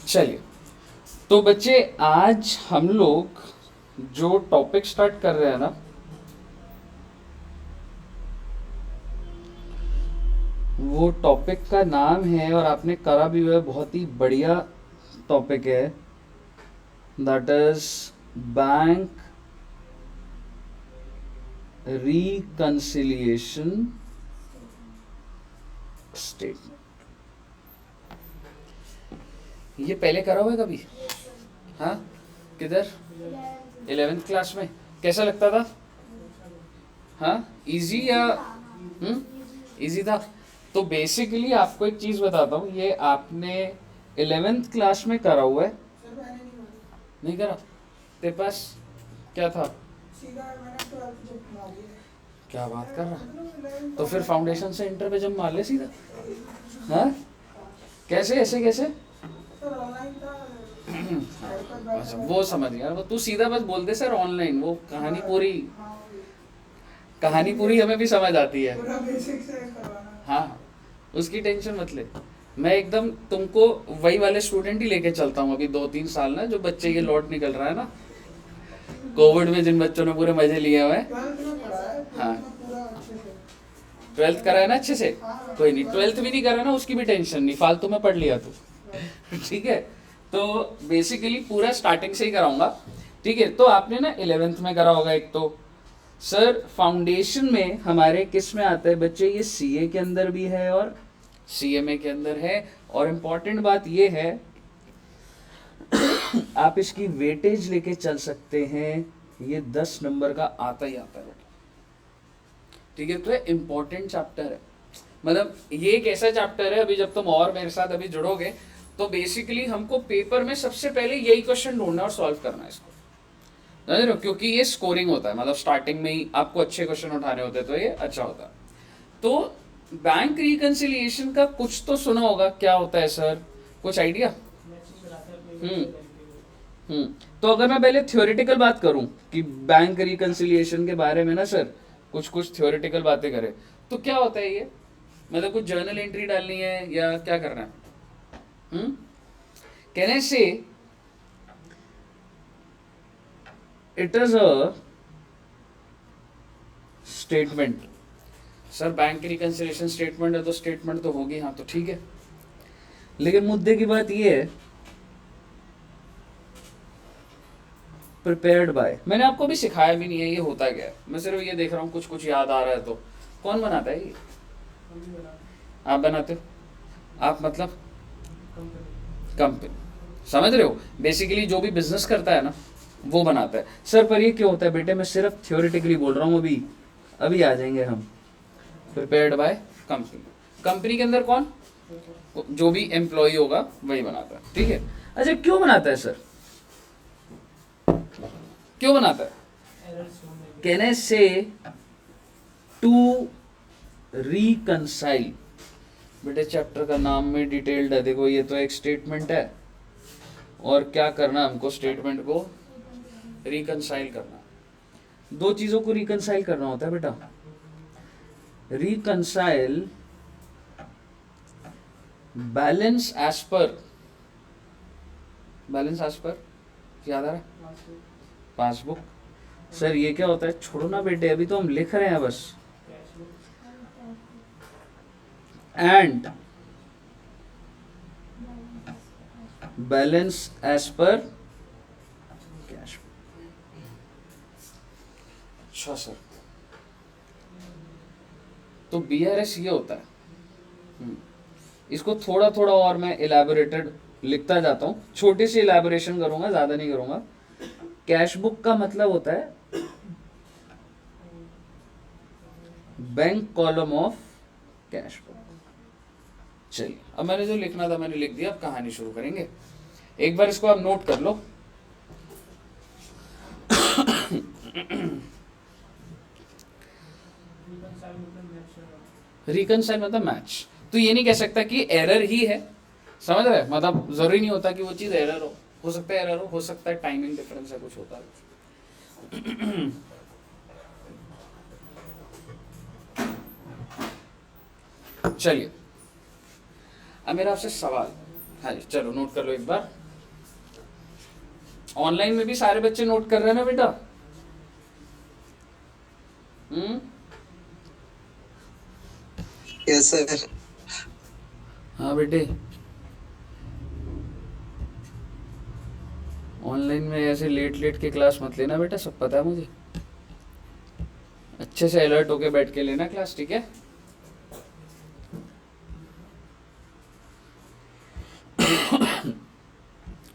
चलिए, तो बच्चे आज हम लोग जो टॉपिक स्टार्ट कर रहे हैं ना, वो टॉपिक का नाम है, और आपने करा भी हुआ है, बहुत ही बढ़िया टॉपिक है, that is bank reconciliation statement. ये पहले करा हुआ है कभी? हाँ, किधर? 11th क्लास में। कैसा लगता था? हाँ, इजी या इजी था? तो बेसिकली आपको एक चीज बताता हूँ, ये आपने 11th क्लास में करा हुआ है? नहीं करा? तेरे पास क्या था? क्या बात कर रहा? तो फिर फाउंडेशन से इंटर पे जब मार ले सीधा? हाँ, कैसे ऐसे कैसे? अच्छा, वो समझ गया। वो तू सीधा बस बोल दे सर ऑनलाइन, वो कहानी पूरी हमें भी समझ आती है। हाँ, उसकी टेंशन मत ले। मैं एकदम तुमको वही वाले स्टूडेंट ही लेके चलता हूँ अभी 2-3 साल ना, जो बच्चे ये लौट निकल रहा है ना कोविड में, जिन बच्चों ने पूरे मजे लिए हुए हैं। हाँ, 12th करा है ना अच्छे से? कोई नहीं, 12th भी नहीं करा ना, उसकी भी टेंशन नहीं, फालतू में पढ़ लिया तू। ठीक है, तो बेसिकली पूरा स्टार्टिंग से ही कराऊंगा। ठीक है, तो आपने ना 11th में करा होगा एक तो। सर फाउंडेशन में हमारे किस में आता है बच्चे? ये सीए के अंदर भी है और सीएमए के अंदर है। और इम्पॉर्टेंट बात ये है, आप इसकी वेटेज लेके चल सकते हैं, ये 10 नंबर का आता ही आता है। ठीक है, तो ये इम्पोर्टेंट चैप्टर है। मतलब ये एक ऐसा चैप्टर है, अभी जब तुम और मेरे साथ अभी जुड़ोगे तो बेसिकली हमको पेपर में सबसे पहले यही क्वेश्चन ढूंढना और सॉल्व करना है इसको, समझ रहे हो? क्योंकि ये स्कोरिंग होता है, मतलब स्टार्टिंग में ही आपको अच्छे क्वेश्चन उठाने होते हैं, तो ये अच्छा होता है। तो बैंक रिकंसिलिएशन का कुछ तो सुना होगा, क्या होता है सर? कुछ आइडिया? हम्म तो अगर मैं पहले थ्योरेटिकल बात करूं कि बैंक रिकंसिलिएशन के बारे में ना सर, कुछ थ्योरेटिकल बातें करें, तो क्या होता है ये? मतलब कुछ जर्नल एंट्री डालनी है या क्या करना है? कहने से it is a statement. Sir bank reconciliation statement है तो स्टेटमेंट तो होगी, हाँ तो ठीक है। लेकिन मुद्दे की बात ये है, प्रिपेयर्ड बाय, मैंने आपको भी सिखाया भी नहीं है ये होता क्या है, मैं सिर्फ ये देख रहा हूँ कुछ कुछ याद आ रहा है। तो कौन बनाता है ये? आप बनाते हो? आप मतलब कंपनी, समझ रहे हो? बेसिकली जो भी बिजनेस करता है ना वो बनाता है। सर पर ये क्यों होता है बेटे? मैं सिर्फ थ्योरेटिकली बोल रहा हूँ, अभी अभी आ जाएंगे हम। प्रिपेयर्ड बाय कंपनी, कंपनी के अंदर कौन? जो भी एम्प्लॉय होगा वही बनाता है। ठीक है, अच्छा क्यों बनाता है सर? क्यों बनाता है? कहने से टू रिकंसाइल। बेटे चैप्टर का नाम में डिटेल्ड है, देखो ये तो एक स्टेटमेंट है, और क्या करना हमको? स्टेटमेंट को रिकंसाइल करना। दो चीजों को रिकंसाइल करना होता है बेटा। Reconcile balance as per, balance as per याद आ रहा है? पासबुक। सर ये क्या होता है? छोड़ो ना बेटे, अभी तो हम लिख रहे हैं बस। And balance as per cash. अच्छा सर, तो बीआरएस ये होता है। इसको थोड़ा थोड़ा और मैं इलेबोरेटेड लिखता जाता हूँ, छोटी सी इलेबोरेशन करूंगा, ज्यादा नहीं करूंगा। कैश बुक का मतलब होता है bank column of cash book. चलिए, अब मैंने जो लिखना था मैंने लिख दिया, अब कहानी शुरू करेंगे। एक बार इसको आप नोट कर लो। रिकंसाइल मतलब मैच, तो ये नहीं कह सकता कि एरर ही है, समझ रहे? मतलब जरूरी नहीं होता कि वो चीज एरर हो सकता है एरर हो सकता है टाइमिंग डिफरेंस है, कुछ होता है। चलिए, अब मेरा आपसे सवाल, हाँ जी चलो नोट कर लो एक बार। ऑनलाइन में भी सारे बच्चे नोट कर रहे हैं ना बेटा? Yes sir. हाँ बेटे, ऑनलाइन में ऐसे लेट लेट के क्लास मत लेना बेटा, सब पता है मुझे। अच्छे से अलर्ट होके बैठ के लेना क्लास, ठीक है?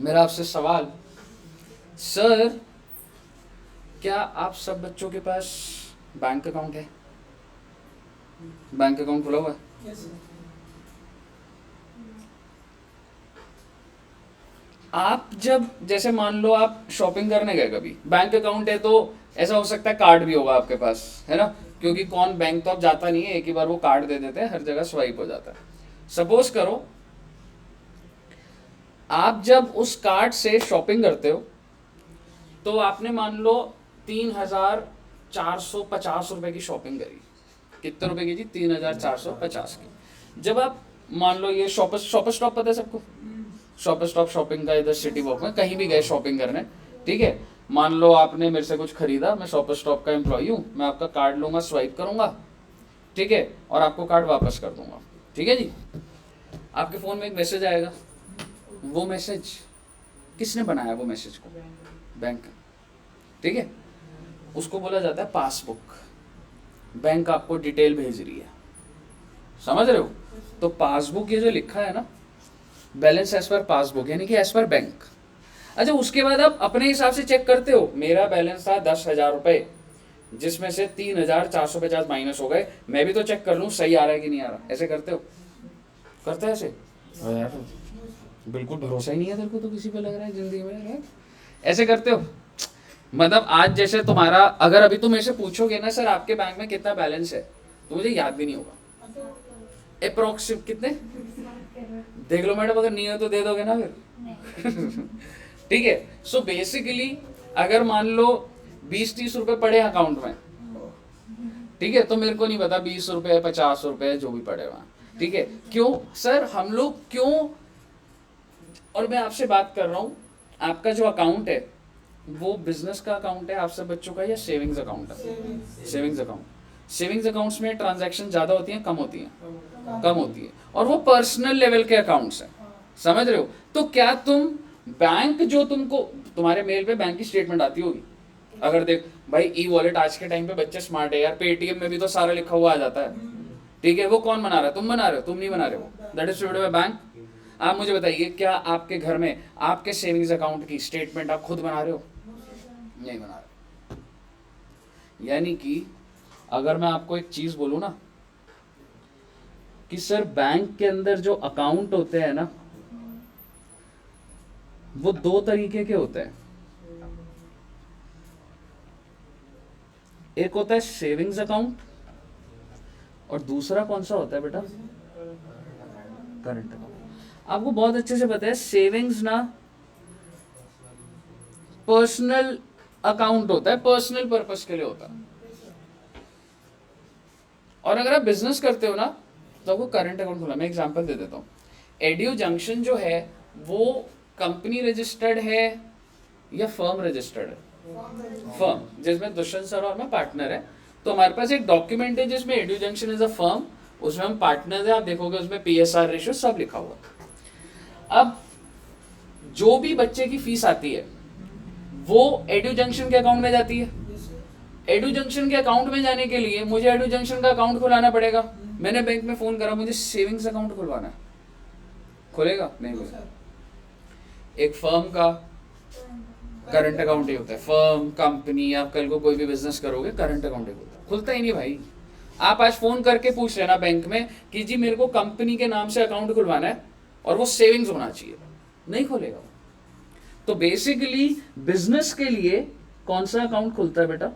मेरा आपसे सवाल, सर क्या आप सब बच्चों के पास बैंक अकाउंट है? बैंक अकाउंट खुला हुआ है? Yes sir. आप जब जैसे मान लो आप शॉपिंग करने गए कभी, बैंक अकाउंट है तो ऐसा हो सकता है कार्ड भी होगा आपके पास, है ना? क्योंकि कौन बैंक तो आप जाता नहीं है, एक ही बार वो कार्ड दे देते हैं, हर जगह स्वाइप हो जाता है। सपोज करो आप जब उस कार्ड से शॉपिंग करते हो तो आपने मान लो 3,450 रुपए की शॉपिंग करी। कितने रुपए की जी? 3,450 की। जब आप मान लो ये शॉपर स्टॉप पता है सबको? शॉपर स्टॉप शॉपिंग का इधर सिटी वॉक में कहीं भी गए शॉपिंग करने, ठीक है? मान लो आपने मेरे से कुछ खरीदा, मैं शॉपर स्टॉप का एम्प्लॉय हूँ, मैं आपका कार्ड लूंगा, स्वाइप करूंगा, ठीक है, और आपको कार्ड वापस कर दूंगा, ठीक है जी? आपके फोन में एक मैसेज आएगा, वो मैसेज किसने बनाया? वो मैसेज को बैंक, ठीक है, उसको बोला जाता है पासबुक। बैंक आपको डिटेल भेज रही है, समझ रहे हो? तो पासबुक ये जो लिखा है ना, बैलेंस एज पर पासबुक, यानी कि एज पर बैंक। अच्छा, उसके बाद आप अपने हिसाब से चेक करते हो, मेरा बैलेंस था 10,000 रुपए, जिसमें से 3,450 माइनस हो गए, मैं भी तो चेक कर लूँ सही आ रहा है कि नहीं आ रहा। ऐसे करते हो? करते हैं ऐसे? यार बिल्कुल भरोसा ही नहीं है तेरे को तो किसी पे लग रहा है जिंदगी में यार। ऐसे करते हो? मतलब आज जैसे तुम्हारा, अगर अभी तुम ऐसे पूछोगे ना सर आपके बैंक में कितना बैलेंस है, तो मुझे याद भी नहीं होगा। अप्रोक्सीमेट कितने? देख लो मैडम, अगर नहीं हो तो दे दोगे ना फिर? ठीक है। सो बेसिकली अगर मान लो 20-30 रुपए पड़े अकाउंट में, ठीक है, तो मेरे को नहीं पता 20 रुपए 50 रुपए जो भी पड़े वहां, ठीक है? क्यों सर हम लोग क्यों? और मैं आपसे बात कर रहा हूँ, आपका जो अकाउंट है वो बिजनेस का अकाउंट है आप सब बच्चों का, या सेविंग्स अकाउंट है? Savings account. सेविंग्स अकाउंट्स में ट्रांजैक्शन ज्यादा होती हैं कम होती हैं? कम होती है, और वो पर्सनल लेवल के अकाउंट्स हैं, समझ रहे हो? तो क्या तुम बैंक जो तुमको तुम्हारे मेल पे बैंक की स्टेटमेंट आती होगी, अगर देख भाई ई वॉलेट आज के टाइम पे बच्चे स्मार्ट है यार, पेटीएम में भी तो सारा लिखा हुआ आ जाता है, ठीक है? वो कौन बना रहा है? तुम बना रहे हो? तुम नहीं बना रहे हो, that is distributed by bank. आप मुझे बताइए, क्या आपके घर में आपके सेविंग्स अकाउंट की स्टेटमेंट आप खुद बना रहे हो? नहीं बना रहे। यानी कि अगर मैं आपको एक चीज बोलूं ना कि सर बैंक के अंदर जो अकाउंट होते हैं ना, वो दो तरीके के होते हैं। एक होता है सेविंग्स अकाउंट, और दूसरा कौन सा होता है बेटा? Current account. आपको बहुत अच्छे से पता है सेविंग्स ना पर्सनल अकाउंट होता है, पर्सनल पर्पस के लिए होता है, और अगर आप बिजनेस करते हो ना तो आपको करंट अकाउंट खोलना। मैं एग्जांपल दे देता हूँ। एड्यू जंक्शन जो है वो कंपनी रजिस्टर्ड है या फर्म रजिस्टर्ड है? फर्म, जिसमें दुष्यंत सर और मैं पार्टनर है। तो हमारे पास एक डॉक्यूमेंट है जिसमें edu junction is a firm, उसमें हम पार्टनर है, आप देखोगे उसमें PSR रेशियो सब लिखा हुआ। अब जो भी बच्चे की फीस आती है वो एड्यू जंक्शन के अकाउंट में जाती है। एडू जंक्शन के अकाउंट में जाने के लिए मुझे एडू जंक्शन का अकाउंट खुलाना पड़ेगा। मैंने बैंक में फोन करा, मुझे सेविंग्स अकाउंट खुलवाना है, खुलेगा? नहीं खुलेगा। एक फर्म का करंट अकाउंट ही होता है, फर्म कंपनी, आप कल को कोई भी बिजनेस करोगे करंट अकाउंट ही होता है, खुलता ही नहीं भाई। आप आज फोन करके पूछ लेना बैंक में कि जी मेरे को कंपनी के नाम से अकाउंट खुलवाना है और वो सेविंग्स होना चाहिए, नहीं खुलेगा। तो बेसिकली बिजनेस के लिए कौन सा अकाउंट खुलता है बेटा?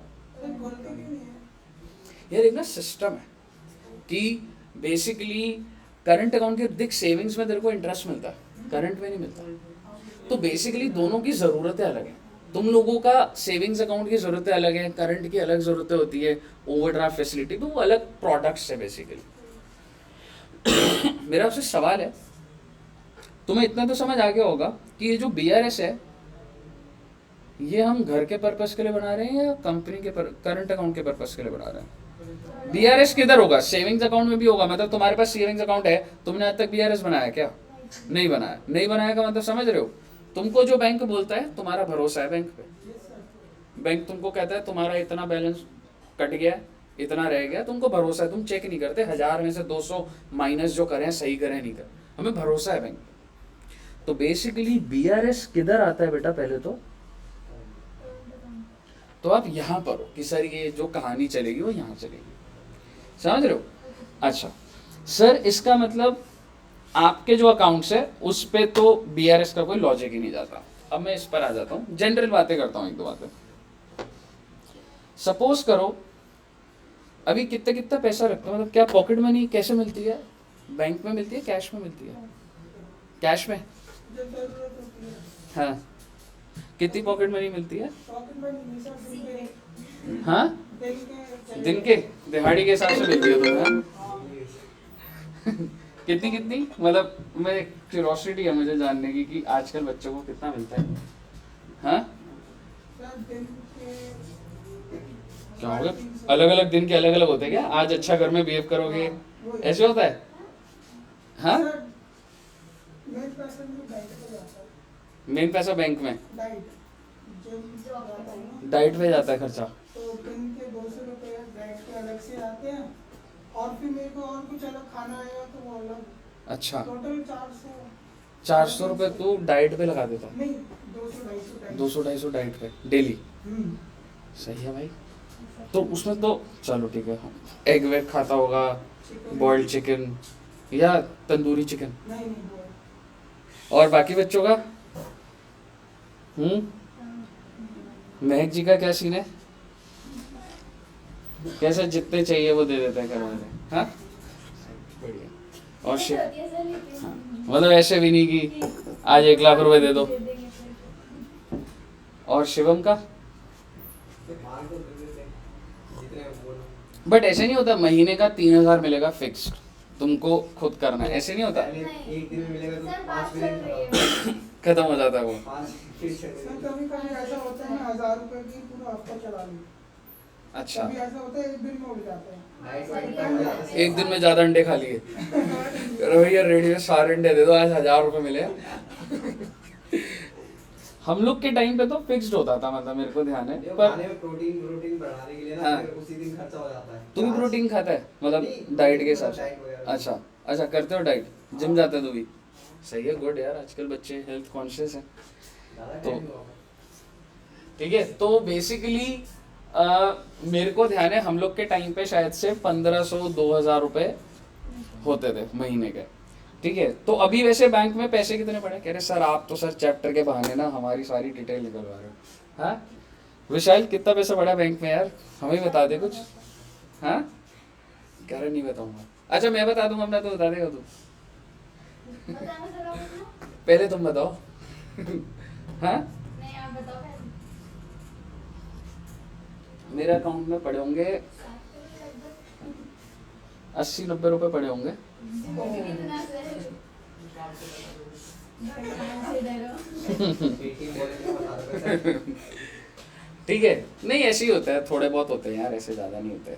यार एक ना सिस्टम है कि बेसिकली करंट अकाउंट के दिख सेविंग्स में तेरे को इंटरेस्ट मिलता है, करंट में नहीं मिलता। तो बेसिकली दोनों की ज़रूरतें अलग हैं। तुम लोगों का सेविंग्स अकाउंट की ज़रूरतें अलग हैं, करंट की अलग ज़रूरतें होती है, ओवरड्राफ्ट फैसिलिटी, तो वो अलग प्रोडक्ट्स है बेसिकली। मेरा आपसे सवाल है, तुम्हें इतना तो समझ आ गया होगा कि ये जो BRS है ये हम घर के पर्पस के लिए बना रहे हैं या कंपनी के करंट अकाउंट के पर्पस के लिए बना रहे हैं? बीआरएस किधर होगा? सेविंग्स अकाउंट में भी होगा। मतलब तुम्हारे पास सेविंग्स अकाउंट है, तुमने आज तक बीआरएस बनाया क्या? नहीं बनाया। नहीं बनाया का मतलब समझ रहे हो? तुमको जो बैंक बोलता है, तुम्हारा भरोसा है बैंक पे। बैंक तुमको कहता है तुम्हारा इतना बैलेंस कट गया, इतना रह गया, तुमको भरोसा है, तुम चेक नहीं करते 1000 में से 200 माइनस जो करें सही करें नहीं करें, हमें भरोसा है बैंक। तो बेसिकली बीआरएस किधर आता है बेटा? पहले तो आप यहाँ पर हो कि सर ये जो कहानी चलेगी वो यहाँ चलेगी, समझ रहे हो? अच्छा सर, इसका मतलब आपके जो अकाउंट्स है उस पे तो बीआरएस का कोई लॉजिक ही नहीं जाता। अब मैं इस पर आ जाता हूँ, जनरल बातें करता हूँ, एक दो बातें। सपोज करो अभी कितना कितना पैसा रखते हो, मतलब क्या पॉकेट मनी कैसे मिलती है? बैंक में मिलती है, कैश में मिलती है? कैश में। हाँ, कितनी पॉकेट मनी मिलती है? हाँ, दिन के दिहाड़ी के हिसाब से मिलती है तुम्हें? कितनी कितनी? मतलब मैं क्यूरोसिटी है मुझे जानने की कि आजकल बच्चों को कितना मिलता है? हाँ, क्या होगा? अलग अलग दिन के अलग अलग होते हैं क्या? आज अच्छा घर में बिहेव करोगे ऐसे होता है? हाँ, मेन पैसा बैंक में, डाइट पे जाता है खर्चा। तो दिन के 200 रुपये डाइट के अलग से आते हैं, और फिर मेरे को और कुछ अलग खाना आएगा तो वो अलग। अच्छा, टोटल 400 रुपये तू डाइट पे लगा देता? नहीं, 200 200-250 डाइट पे डेली। सही है भाई। तो उसमें तो चलो ठीक है, एग वेग खाता होगा, बॉइल्ड चिकन या तंदूरी चिकन? नहीं, और बाकी बच्चों का? महक जी का क्या सीन है? कैसे जितने चाहिए वो दे देते हैं घर वाले? हाँ, बढ़िया। और शिव? हाँ, मतलब ऐसे भी नहीं कि आज 1 लाख रुपए दे दो। और शिवम का? बट ऐसे नहीं होता महीने का 3000 मिलेगा फिक्स, तुमको खुद करना है, ऐसे नहीं होता? एक दिन में मिलेगा तो 5 दिन खत्म हो जाता है वो। कभी कभी ऐसा होता है 1000 रुपये की पूरा हफ्ता चला ली। अच्छा, कभी ऐसा होता है 1 दिन में उड़ जाता है। एक दिन में ज्यादा अंडे खा लिए? भैया रेडी में सारे अंडे दे दो, आज 1000 रुपये मिले। हम लोग के टाइम पे तो फिक्स्ड होता था, मतलब मेरे को ध्यान है। पर प्रोटीन बढ़ाने के लिए ना, हाँ, उसी दिन खर्चा हो जाता है। तू भी प्रोटीन खाता है मतलब डाइट के हिसाब से? अच्छा अच्छा, करते हो डाइट, जिम जाते हो तू भी? सही है, गुड यार, आजकल बच्चे हेल्थ कॉन्शियस हैं। तो ठीक है, तो बेसिकली मेरे को ध्यान है हम लोग के टाइम पे शायद से 1500-2000 रुपए होते थे महीने के। ठीक है, तो अभी वैसे बैंक में पैसे कितने पड़े? कह रहे सर आप तो सर चैप्टर के बहाने ना हमारी सारी डिटेल निकलवा रहे हो। हाँ विशाल, कितना पैसा पड़ा बैंक में यार, हमें बता दे कुछ। हाँ, कह रहे नहीं बताऊंगा। अच्छा मैं बता दूंगा, अपना तो बता देगा तू। पहले तुम बताओ। हाँ, मेरे अकाउंट में पड़े होंगे 80-90 रुपए पड़े होंगे। ठीक है, नहीं ऐसे ही होता है, थोड़े बहुत होते हैं यार, ऐसे ज्यादा नहीं होते।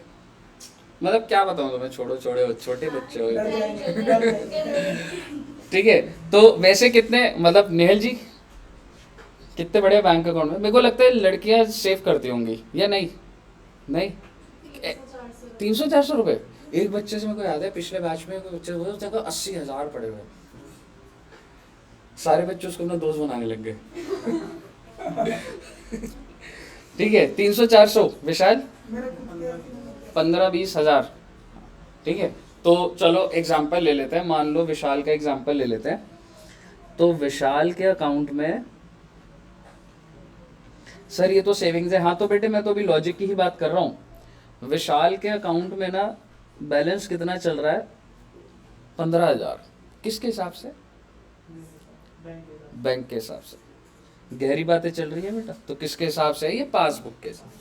मतलब क्या बताऊं तुम्हें, छोड़ो, छोटे बच्चे हो। ठीक है, तो वैसे कितने, मतलब नेहल जी कितने बड़े बैंक अकाउंट में? मेरे को लगता है लड़कियां सेव करती होंगी या नहीं? नहीं, 300-400 रुपए एक बच्चे से। मेरे को याद है पिछले बैच में कोई बच्चे हुए उसको 80,000 पड़े हुए, सारे बच्चे उसको अपना दोस्त बनाने लग गए। ठीक है, 300-400। विशाल 15-20 हजार। ठीक है, तो चलो एग्जाम्पल ले लेते हैं, मान लो विशाल का एग्जाम्पल ले लेते हैं। तो विशाल के अकाउंट में सर ये तो सेविंग्स है। हाँ तो बेटे मैं तो अभी लॉजिक की ही बात कर रहा हूँ। विशाल के अकाउंट में ना बैलेंस कितना चल रहा है? 15,000। किसके हिसाब से? बैंक के हिसाब से। गहरी बातें चल रही है बेटा, तो किसके हिसाब से है? ये पासबुक के हिसाब से।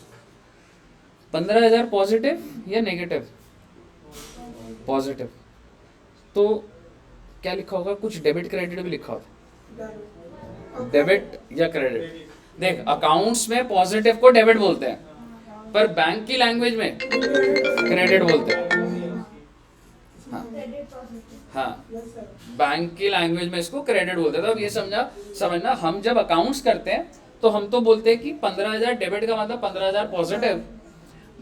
15,000 पॉजिटिव या नेगेटिव? पॉजिटिव। तो क्या लिखा होगा? कुछ डेबिट क्रेडिट भी लिखा होगा, डेबिट या क्रेडिट। देख अकाउंट्स में पॉजिटिव को डेबिट बोलते हैं, पर बैंक की लैंग्वेज में क्रेडिट बोलते हैं। हाँ, बैंक की लैंग्वेज में इसको क्रेडिट बोलते हैं। तो अब ये समझना, हम जब अकाउंट्स करते हैं तो हम तो बोलते हैं कि 15,000 डेबिट का मतलब 15,000 पॉजिटिव,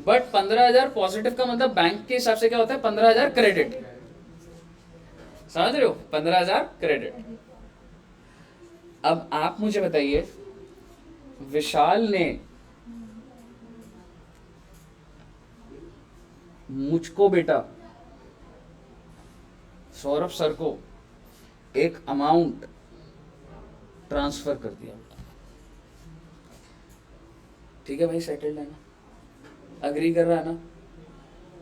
बट 15,000 पॉजिटिव का मतलब बैंक के हिसाब से क्या होता है 15,000 क्रेडिट। समझ रहे हो, 15,000 क्रेडिट। अब आप मुझे बताइए, विशाल ने मुझको बेटा सौरभ सर को एक अमाउंट ट्रांसफर कर दिया, ठीक है भाई, सेटल्ड है ना, अग्री कर रहा है ना,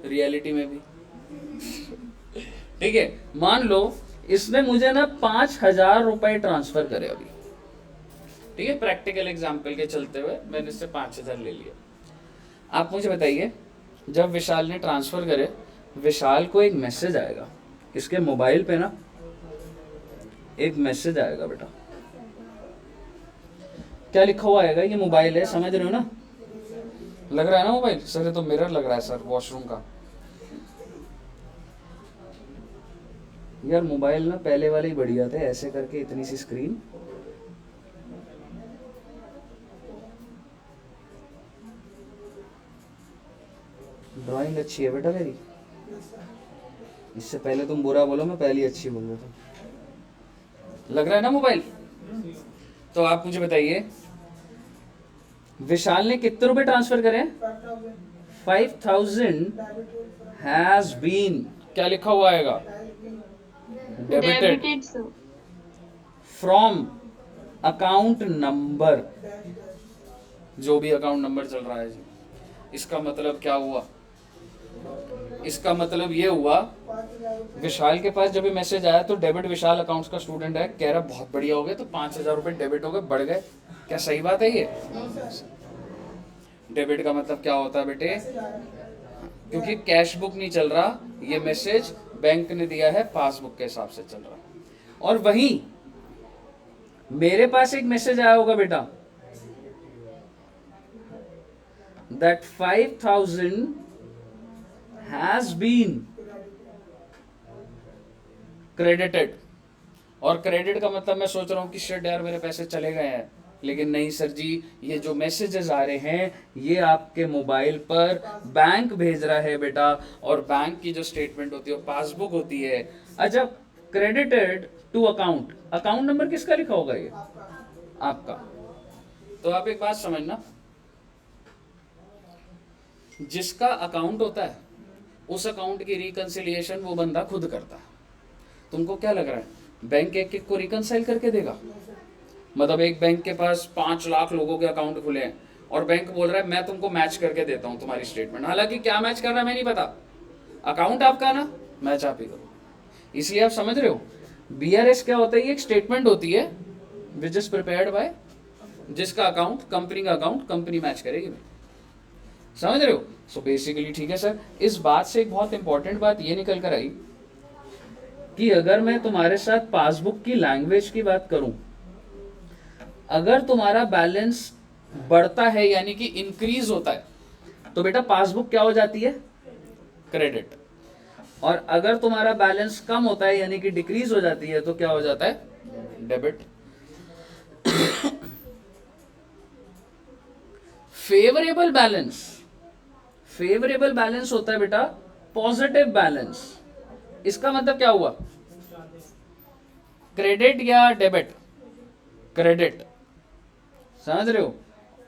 रियलिटी में भी ठीक है। मान लो इसने मुझे ना 5,000 रुपए ट्रांसफर करे अभी, ठीक है, प्रैक्टिकल एग्जाम्पल के चलते हुए मैंने इससे 5,000 ले लिया। आप मुझे बताइए, जब विशाल ने ट्रांसफर करे, विशाल को एक मैसेज आएगा, इसके मोबाइल पे ना एक मैसेज आएगा बेटा, क्या लिखा हुआ आएगा, ये मोबाइल है, समझ रहे हो ना, लग रहा है ना मोबाइल सर, ये तो मिरर लग रहा है सर वॉशरूम का। यार मोबाइल ना पहले वाले ही बढ़िया थे, ऐसे करके इतनी सी स्क्रीन, ड्राइंग अच्छी है बेटा मेरी, इससे पहले तुम बुरा बोलो, मैं पहले अच्छी बोल रहा था। लग रहा है ना मोबाइल। तो आप मुझे बताइए, विशाल ने कितने रुपए ट्रांसफर करे? 5,000 हैज बीन, क्या लिखा हुआ आएगा, डेबिटेड फ्रॉम अकाउंट नंबर, जो भी अकाउंट नंबर चल रहा है जी। इसका मतलब क्या हुआ, इसका मतलब ये हुआ, विशाल के पास जब ये मैसेज आया तो डेबिट विशाल अकाउंट्स का स्टूडेंट है, कह रहा बहुत बढ़िया हो गया, तो 5,000 रुपए डेबिट हो गए, बढ़ गए। क्या सही बात है ये? डेबिट का मतलब क्या होता है बेटे, क्योंकि कैश बुक नहीं चल रहा, ये मैसेज बैंक ने दिया है, पासबुक के हिसाब से चल रहा। और वहीं मेरे पास एक मैसेज आया होगा बेटा, that 5,000 has been credited। और क्रेडिट का मतलब मैं सोच रहा हूं कि शिट यार मेरे पैसे चले गए हैं, लेकिन नहीं सर जी, ये जो मैसेजेस आ रहे हैं ये आपके मोबाइल पर बैंक भेज रहा है बेटा, और बैंक की जो स्टेटमेंट होती है वो पासबुक होती है। अच्छा, credited to account, account number किसका लिखा होगा, ये आपका। तो आप एक बात समझना, जिसका अकाउंट होता है उस अकाउंट की रिकंसिलिएशन वो बंदा खुद करता है। तुमको क्या लग रहा है बैंक एक एक को रिकंसाइल करके देगा? मतलब एक बैंक के पास 5 लाख लोगों के अकाउंट खुले हैं और बैंक बोल रहा है मैं तुमको मैच करके देता हूं तुम्हारी स्टेटमेंट, हालांकि क्या मैच कर रहा है मैं नहीं पता, अकाउंट आपका ना, मैच आप ही करो। इसलिए आप समझ रहे हो, BRS क्या होता है, ये एक स्टेटमेंट होती है विच इज प्रिपेयर्ड बाय, जिसका अकाउंट कंपनी का अकाउंट कंपनी मैच करेगी। समझ रहे हो? सो बेसिकली ठीक है सर। इस बात से एक बहुत इंपॉर्टेंट बात ये निकल कर आई कि अगर मैं तुम्हारे साथ पासबुक की लैंग्वेज की बात करूं, अगर तुम्हारा बैलेंस बढ़ता है यानी कि इंक्रीज होता है तो बेटा पासबुक क्या हो जाती है, क्रेडिट। और अगर तुम्हारा बैलेंस कम होता है यानी कि डिक्रीज हो जाती है तो क्या हो जाता है, debit. Favourable balance, favourable balance होता है बेटा पॉजिटिव बैलेंस। इसका मतलब क्या हुआ, क्रेडिट या डेबिट, क्रेडिट, समझ रहे हो।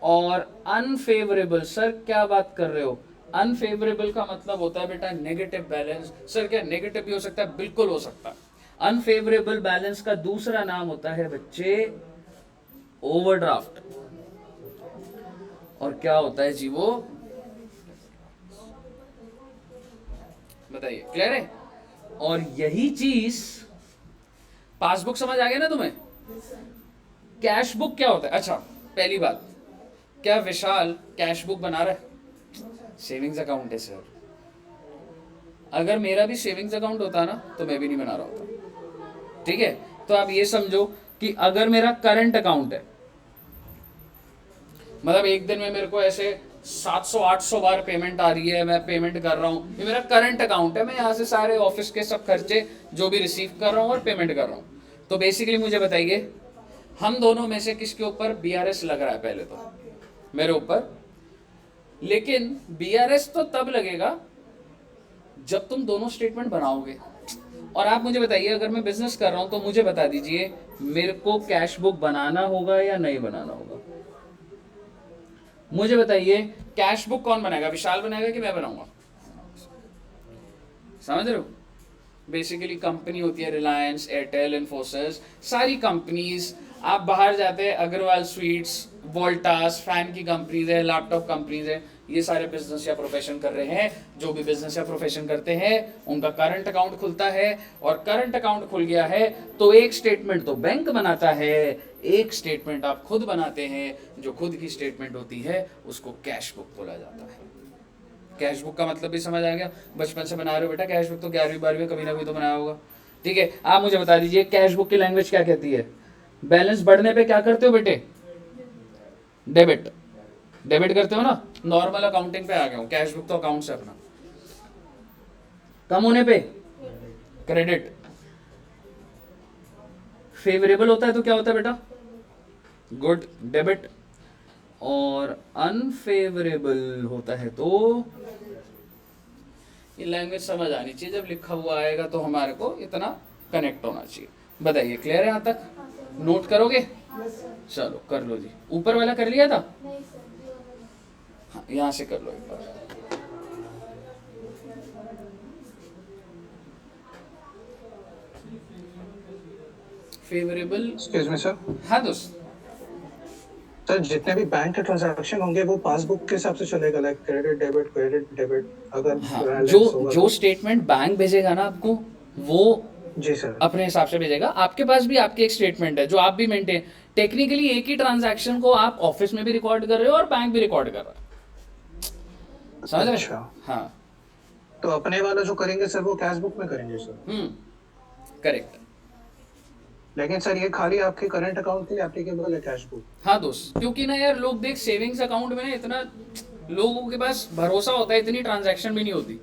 और अनफेवरेबल, सर क्या बात कर रहे हो, अनफेवरेबल का मतलब होता है बेटा नेगेटिव बैलेंस। सर क्या नेगेटिव भी हो सकता है? बिल्कुल हो सकता है। अनफेवरेबल बैलेंस का दूसरा नाम होता है बच्चे ओवरड्राफ्ट। और क्या होता है जी वो, बताइए, क्लियर है? और यही चीज पासबुक समझ आ गया ना तुम्हें। कैश बुक क्या होता है? अच्छा पहली बात, क्या विशाल कैश बुक बना रहा है? सेविंग्स अकाउंट है सर। अगर मेरा भी सेविंग्स अकाउंट होता ना तो मैं भी नहीं बना रहा होता, ठीक है। तो आप ये समझो कि अगर मेरा करंट अकाउंट है, मतलब एक दिन में मेरे को ऐसे 700-800 बार पेमेंट आ रही है, मैं पेमेंट कर रहा हूँ, ये मेरा करंट अकाउंट है, मैं यहाँ से सारे ऑफिस के सब खर्चे जो भी रिसीव कर रहा हूँ और पेमेंट कर रहा हूँ। तो बेसिकली मुझे बताइए, हम दोनों में से किसके ऊपर BRS लग रहा है? पहले तो मेरे ऊपर, लेकिन BRS तो तब लगेगा जब तुम दोनों स्टेटमेंट बनाओगे। और आप मुझे बताइए, अगर मैं बिजनेस कर रहा हूं तो मुझे बता दीजिए, मेरे को कैश बुक बनाना होगा या नहीं बनाना होगा? मुझे बताइए, कैश बुक कौन बनाएगा? विशाल बनाएगा कि मैं बनाऊंगा? समझ रहे हो? बेसिकली कंपनी होती है रिलायंस, एयरटेल, इन्फोसिस, सारी कंपनीज। आप बाहर जाते हैं, अग्रवाल स्वीट्स, वोल्टास, फैन की कंपनीज है, लैपटॉप कंपनीज है, ये सारे बिजनेस या प्रोफेशन कर रहे हैं। जो भी बिजनेस या प्रोफेशन करते हैं उनका करंट अकाउंट खुलता है, और करंट अकाउंट खुल गया है तो एक स्टेटमेंट तो बैंक बनाता है, एक स्टेटमेंट आप खुद बनाते हैं। जो खुद की स्टेटमेंट होती है उसको कैश बुक बोला जाता है। कैश बुक का मतलब भी समझ आ गया? बचपन से बना रहे हो बेटा कैश बुक, तो 11वीं 12वीं कभी ना कभी तो बनाया होगा। ठीक है, आप मुझे बता दीजिए, कैश बुक की लैंग्वेज क्या कहती है? बैलेंस बढ़ने पे क्या करते हो बेटे? डेबिट। डेबिट करते हो ना? नॉर्मल अकाउंटिंग पे आ गया हूं, कैश बुक तो अकाउंट से अपना। कम होने पे क्रेडिट। फेवरेबल होता है तो क्या होता है बेटा? Good, debit. और अनफेवरेबल होता है तो ये लैंग्वेज समझ आनी चाहिए। जब लिखा हुआ आएगा तो हमारे को इतना कनेक्ट होना चाहिए। बताइए, क्लियर है यहाँ तक? नोट करोगे? चलो कर लो जी। ऊपर वाला कर लिया था? हाँ, यहाँ से कर लो एक बार। फेवरेबल। Excuse me sir. हाँ दोस्त। सर जितने भी बैंक के ट्रांजैक्शन होंगे वो पासबुक के हिसाब से चलेगा, लाइक क्रेडिट डेबिट अगर हाँ, balance जो होगा जो तो? स्टेटमेंट बैंक भेजेगा ना आपको, वो जी सर। अपने हिसाब से भेजेगा। आपके पास भी आपकी एक स्टेटमेंट है जो आप भी मेंटेन, टेक्निकली एक ही ट्रांजैक्शन को आप ऑफिस में भी रिकॉर्ड कर रहे हो और बैंक भी रिकॉर्ड कर रहा है। समझ रहे? अच्छा। हाँ। तो अपने वाला जो करेंगे सर वो कैश बुक में करेंगे सर? करेक्ट। लेकिन सर ये खाली आपके करंट अकाउंट के लिए एप्लीकेबल है कैश बुक? हाँ दोस्त, क्योंकि ना यार लोग देख, सेविंग्स अकाउंट में ना इतना लोगों के पास भरोसा होता है, इतनी ट्रांजैक्शन भी नहीं होती,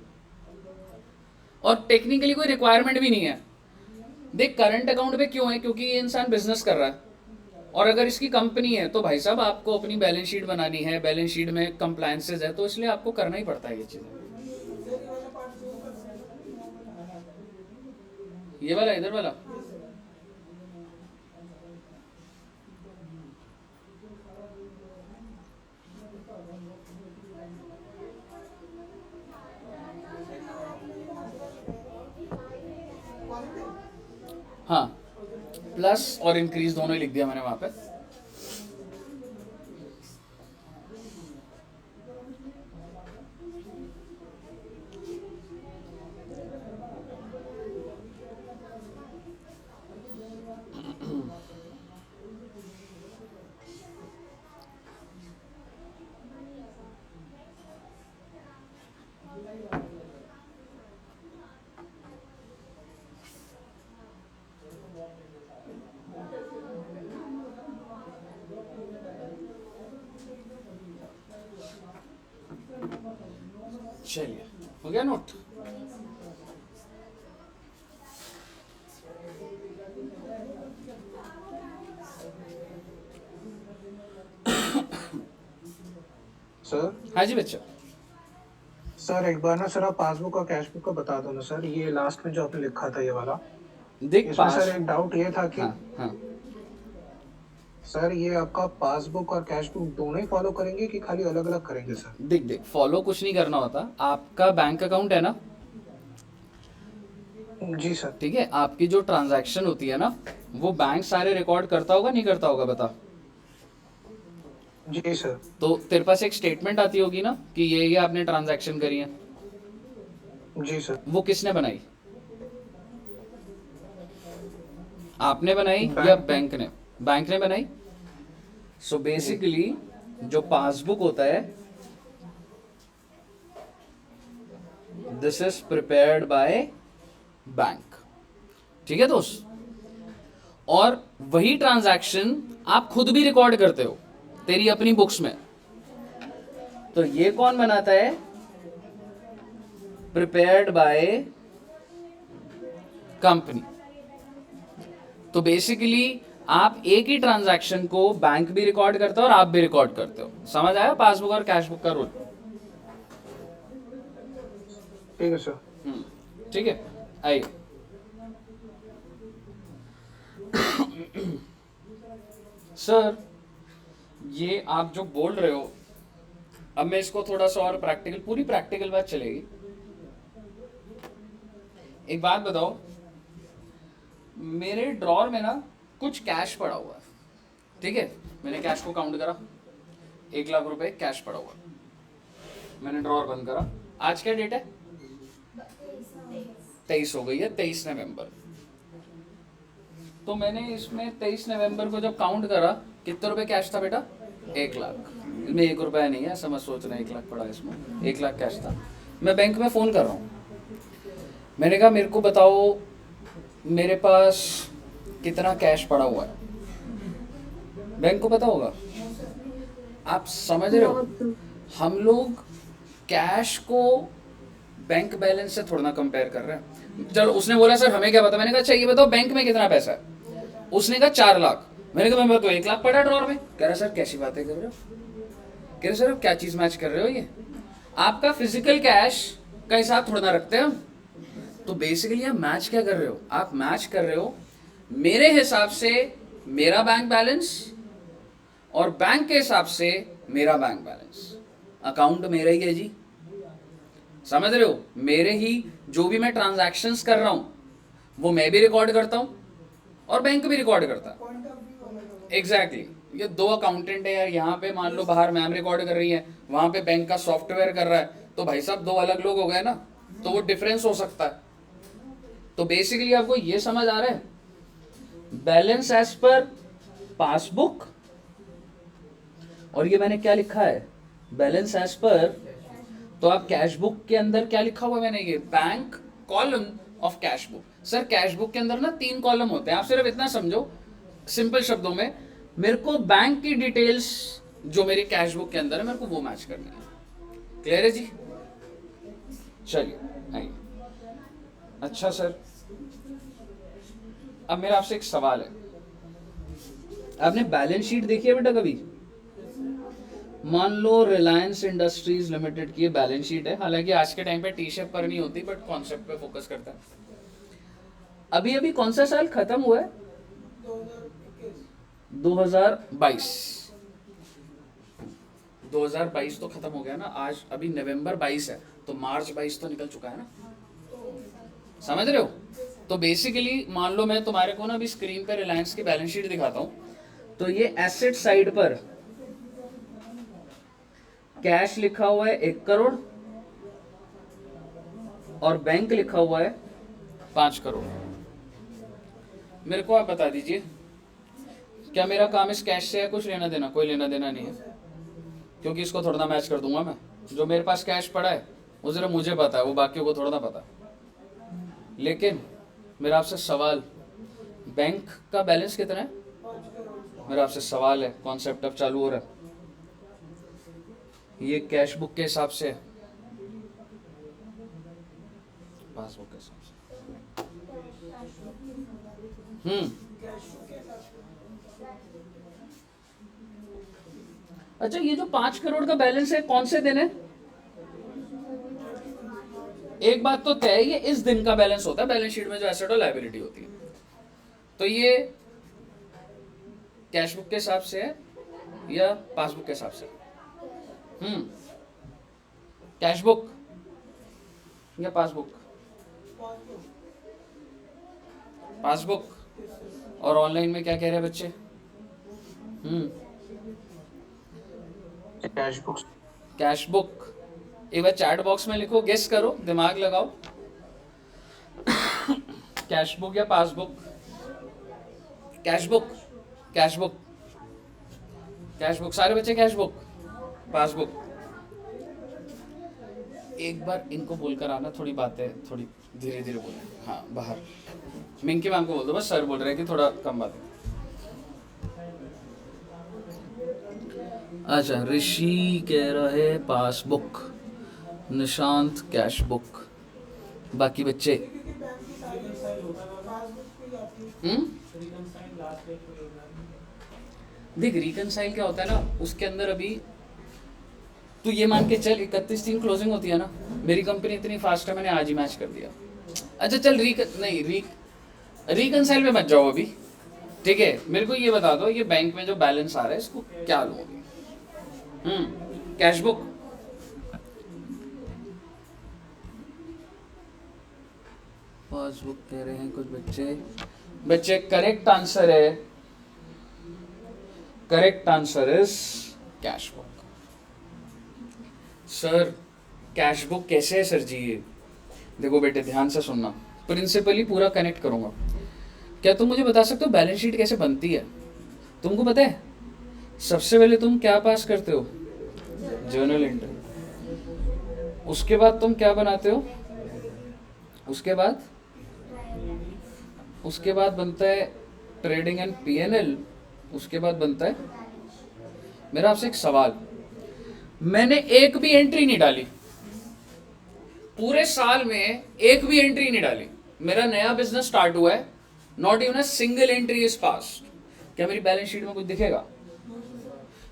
और टेक्निकली कोई रिक्वायरमेंट भी नहीं है। देख, करंट अकाउंट पे क्यों है? क्योंकि ये इंसान बिजनेस कर रहा है, और अगर इसकी कंपनी है तो भाई साहब आपको अपनी बैलेंस शीट बनानी है, बैलेंस शीट में कंप्लायंसेस है, तो इसलिए आपको करना ही पड़ता है ये चीज़ें। ये वाला, इधर वाला। हाँ, प्लस और इंक्रीज दोनों ही लिख दिया मैंने वहां पे। चलिए, हो गया नोट? सर। हाँ जी बच्चा। सर एक बार ना सर आप पासबुक और कैश बुक का बता दो ना सर, ये लास्ट में जो आपने लिखा था ये वाला। देख इसमें पास। सर एक डाउट ये था कि हाँ हाँ। सर ये आपका पासबुक और कैश बुक दोनों ही फॉलो करेंगे कि खाली अलग अलग करेंगे सर? देख देख, फॉलो कुछ नहीं करना होता। आपका बैंक अकाउंट है ना? जी सर। ठीक है, आपकी जो ट्रांजैक्शन होती है ना, वो बैंक सारे रिकॉर्ड करता होगा नहीं करता होगा? बता। जी सर। तो तेरे पास एक स्टेटमेंट आती होगी ना कि ये आपने ट्रांजैक्शन करी है। जी सर। वो किसने बनाई? आपने बनाई बैंक या ने। बैंक ने? बैंक ने बनाई। सो बेसिकली जो पासबुक होता है, this is prepared by bank. ठीक है दोस्त? और वही ट्रांजैक्शन आप खुद भी रिकॉर्ड करते हो तेरी अपनी बुक्स में। तो ये कौन बनाता है? Prepared by company. तो बेसिकली आप एक ही ट्रांजैक्शन को बैंक भी रिकॉर्ड करते हो और आप भी रिकॉर्ड करते हो। समझ आया पासबुक और कैशबुक का रूल? ठीक है सर। ठीक है, आइए। सर ये आप जो बोल रहे हो, अब मैं इसको थोड़ा सा और प्रैक्टिकल, पूरी प्रैक्टिकल बात चलेगी। एक बात बताओ, मेरे ड्रॉर में ना कुछ कैश पड़ा हुआ है, ठीक है? मैंने कैश को काउंट करा, 1 लाख रुपए कैश पड़ा हुआ। मैंने ड्रॉर बंद करा। आज क्या डेट है? 23 हो गई है, 23 नवंबर। तो मैंने इसमें 23 नवंबर को जब काउंट करा, कितने रुपए कैश था बेटा? 1 लाख। इसमें 1 रुपया नहीं है, समझ सोच रहे हैं 1 लाख पड़ा है इसमें, 1 लाख कैश था। मैं बैंक में फ़ोन कर रहा हूँ, मैंने कहा मेरे को बताओ मेरे पास कितना कैश पड़ा हुआ है। बैंक को पता होगा। आप समझ रहे हो? हम लोग कैश को बैंक बैलेंस से थोड़ा ना कंपेयर कर रहे हैं। चलो, उसने बोला सर हमें क्या पता। मैंने कहा अच्छा ये बताओ बैंक में कितना पैसा है? उसने कहा 4 लाख। मैंने कहा मैं तो 1 लाख पड़ा ड्रॉर में। कह रहा सर कैसी बातें कर रहे हो? कह रहे सर आप क्या चीज मैच कर रहे हो? ये आपका फिजिकल कैश का हिसाब थोड़ा ना रखते हैं हम। तो बेसिकली आप मैच क्या कर रहे हो? आप मैच कर रहे हो मेरे हिसाब से मेरा बैंक बैलेंस और बैंक के हिसाब से मेरा बैंक बैलेंस। अकाउंट मेरा ही है जी, समझ रहे हो? मेरे ही जो भी मैं ट्रांजैक्शंस कर रहा हूं वो मैं भी रिकॉर्ड करता हूं और बैंक भी रिकॉर्ड करता है। पॉइंट ऑफ व्यू अलग एग्जैक्टली ये 2 अकाउंटेंट है यार। यहाँ पे मान लो बाहर मैम रिकॉर्ड कर रही है, वहां पे बैंक का सॉफ्टवेयर कर रहा है, तो भाई साहब 2 अलग लोग हो गए ना, तो वो डिफरेंस हो सकता है। तो बेसिकली आपको ये समझ आ रहा है, बैलेंस एज पर पासबुक, और ये मैंने क्या लिखा है? बैलेंस एज पर। तो आप कैश बुक के अंदर क्या लिखा हुआ है मैंने? ये bank column of cash book. Sir cash book के अंदर ना 3 कॉलम होते हैं। आप सिर्फ इतना समझो सिंपल शब्दों में, मेरे को बैंक की डिटेल्स जो मेरी कैश बुक के अंदर है मेरे को वो मैच करनी है। क्लियर है जी? चलिए आइए। अच्छा सर, अब मेरा आपसे एक सवाल है। आपने बैलेंस शीट देखी है बेटा कभी? मान लो रिलायंस इंडस्ट्रीज लिमिटेड की बैलेंस शीट है। हालांकि आज के टाइम पे टी शेप पर नहीं होती, बट कॉन्सेप्ट पे फोकस करता है। अभी अभी कौन सा साल खत्म हुआ है? 2022। 2022 तो खत्म हो गया ना। आज अभी नवंबर 22 है, तो मार्च 22 तो निकल चुका है ना। समझ रहे हो? तो बेसिकली मान लो मैं तुम्हारे को ना अभी स्क्रीन पे रिलायंस की बैलेंस शीट दिखाता हूं। तो ये एसेट साइड पर कैश लिखा हुआ है 1 करोड़ और बैंक लिखा हुआ है 5 करोड़। मेरे को आप बता दीजिए, क्या मेरा काम इस कैश से है? कुछ लेना देना? कोई लेना देना नहीं है, क्योंकि इसको थोड़ा ना मैच कर दूंगा मैं। जो मेरे पास कैश पड़ा है वो सिर्फ मुझे पता है, वो बाकियों को थोड़ा ना पता। लेकिन मेरा आपसे सवाल, बैंक का बैलेंस कितना है? मेरा आपसे सवाल है, कॉन्सेप्ट अब चालू हो रहा है। ये कैश बुक के हिसाब से, पासबुक के हिसाब से। अच्छा, ये जो 5 करोड़ का बैलेंस है कौन से दिन है? एक बात तो तय है, ये इस दिन का बैलेंस होता है बैलेंस शीट में जो एसेट और लायबिलिटी होती है। तो ये कैश बुक के हिसाब से है या पासबुक के हिसाब से? कैश बुक या पासबुक? पासबुक। और ऑनलाइन में क्या कह रहे हैं बच्चे? Cash book. Cash book. एक बार चैट बॉक्स में लिखो, गेस करो, दिमाग लगाओ। कैश बुक या passbook? Cash book. Cash book. Cash book. सारे बच्चे कैश बुक। पासबुक। एक बार इनको बोलकर आना, थोड़ी बातें थोड़ी धीरे धीरे बोले। हाँ, बाहर मिंकी मैम को बोल दो, बस सर बोल रहे हैं कि थोड़ा कम बातें। अच्छा, ऋषि कह रहा है पासबुक, निशांत कैश बुक, बाकी बच्चे क्योंकि बैंक की सारी पासबुक पे आती है। देख रिकनसाइल क्या होता है ना, उसके अंदर अभी तू ये मान के चल 31 दिन क्लोजिंग होती है ना, मेरी कंपनी इतनी फास्ट है मैंने आज ही मैच कर दिया। अच्छा चल रिकनसाइल में मत जाओ अभी, ठीक है, मेरे को ये बता दो ये बैंक में जो बैलेंस आ रहा है इसको क्या लोगे? Cash book. पासबुक कह रहे हैं कुछ बच्चे correct answer is cash book. Sir cash book कैसे है सर जी? ये देखो बेटे ध्यान से सुनना, प्रिंसिपली पूरा कनेक्ट करूंगा। क्या तुम मुझे बता सकते हो बैलेंस शीट कैसे बनती है? तुमको पता है सबसे पहले तुम क्या पास करते हो? Journal entry. उसके बाद तुम क्या बनाते हो? उसके बाद बनता है ट्रेडिंग एंड पीएनएल। उसके बाद बनता है, मेरा आपसे एक सवाल, मैंने एक भी एंट्री नहीं डाली पूरे साल में, एक भी एंट्री नहीं डाली, मेरा नया बिजनेस स्टार्ट हुआ है, not even a single entry is passed, क्या मेरी बैलेंस शीट में कुछ दिखेगा?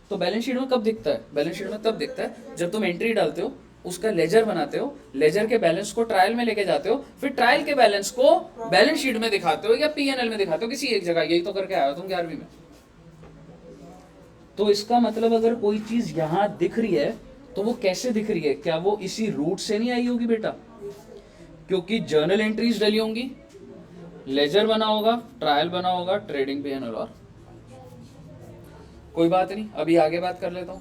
तो बैलेंस शीट में कब दिखता है? बैलेंस शीट में तब दिखता है जब तुम एंट्री डालते हो, उसका लेजर बनाते हो, लेजर के बैलेंस को ट्रायल में लेके जाते हो, फिर ट्रायल के बैलेंस को बैलेंस शीट में दिखाते हो या पीएनएल में दिखाते हो, किसी एक जगह। यही तो करके आए हो तुम 11वीं में। तो इसका मतलब अगर कोई चीज यहां दिख रही है तो वो कैसे दिख रही है? क्या वो इसी रूट से नहीं आई होगी बेटा? क्योंकि जर्नल एंट्रीज डली होंगी, लेजर बना होगा, ट्रायल बना होगा, ट्रेडिंग पीएनएल। और कोई बात नहीं, अभी आगे बात कर लेता हूं।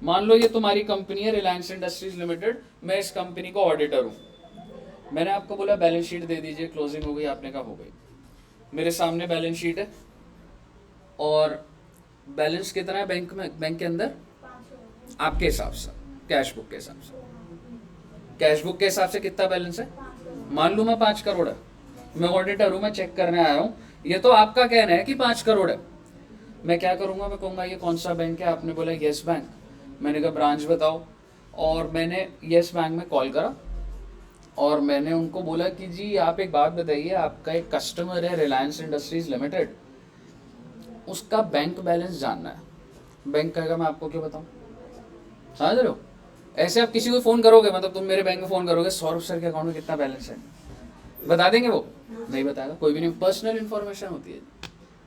मान लो ये तुम्हारी कंपनी है रिलायंस इंडस्ट्रीज लिमिटेड, मैं इस कंपनी को ऑडिटर हूं। मैंने आपको बोला बैलेंस शीट दे दीजिए, क्लोजिंग हो गई, आपने कहा हो गई। मेरे सामने बैलेंस शीट है और बैलेंस कितना है बैंक में, बैंक के अंदर आपके हिसाब से, कैश बुक के हिसाब से, कैश बुक के हिसाब से कितना बैलेंस है? मान लूं मैं 5 करोड़ है, मैं ऑडिटर हूं, मैं चेक करने आया हूं, ये तो आपका कहना है कि 5 करोड़ है। मैं क्या करूंगा? मैं कहूंगा ये कौन सा बैंक है? आपने बोला यस बैंक। मैंने कहा ब्रांच बताओ, और मैंने यस बैंक में कॉल करा और मैंने उनको बोला कि जी आप एक बात बताइए, आपका एक कस्टमर है रिलायंस इंडस्ट्रीज लिमिटेड, उसका बैंक बैलेंस जानना है। बैंक कहेगा मैं आपको क्यों बताऊं? समझ रहे हो? ऐसे आप किसी को फोन करोगे, मतलब तुम मेरे बैंक में फोन करोगे, सौरभ सर के अकाउंट में कितना बैलेंस है, बता देंगे? वो नहीं बताएगा, कोई भी नहीं, पर्सनल इंफॉर्मेशन होती है,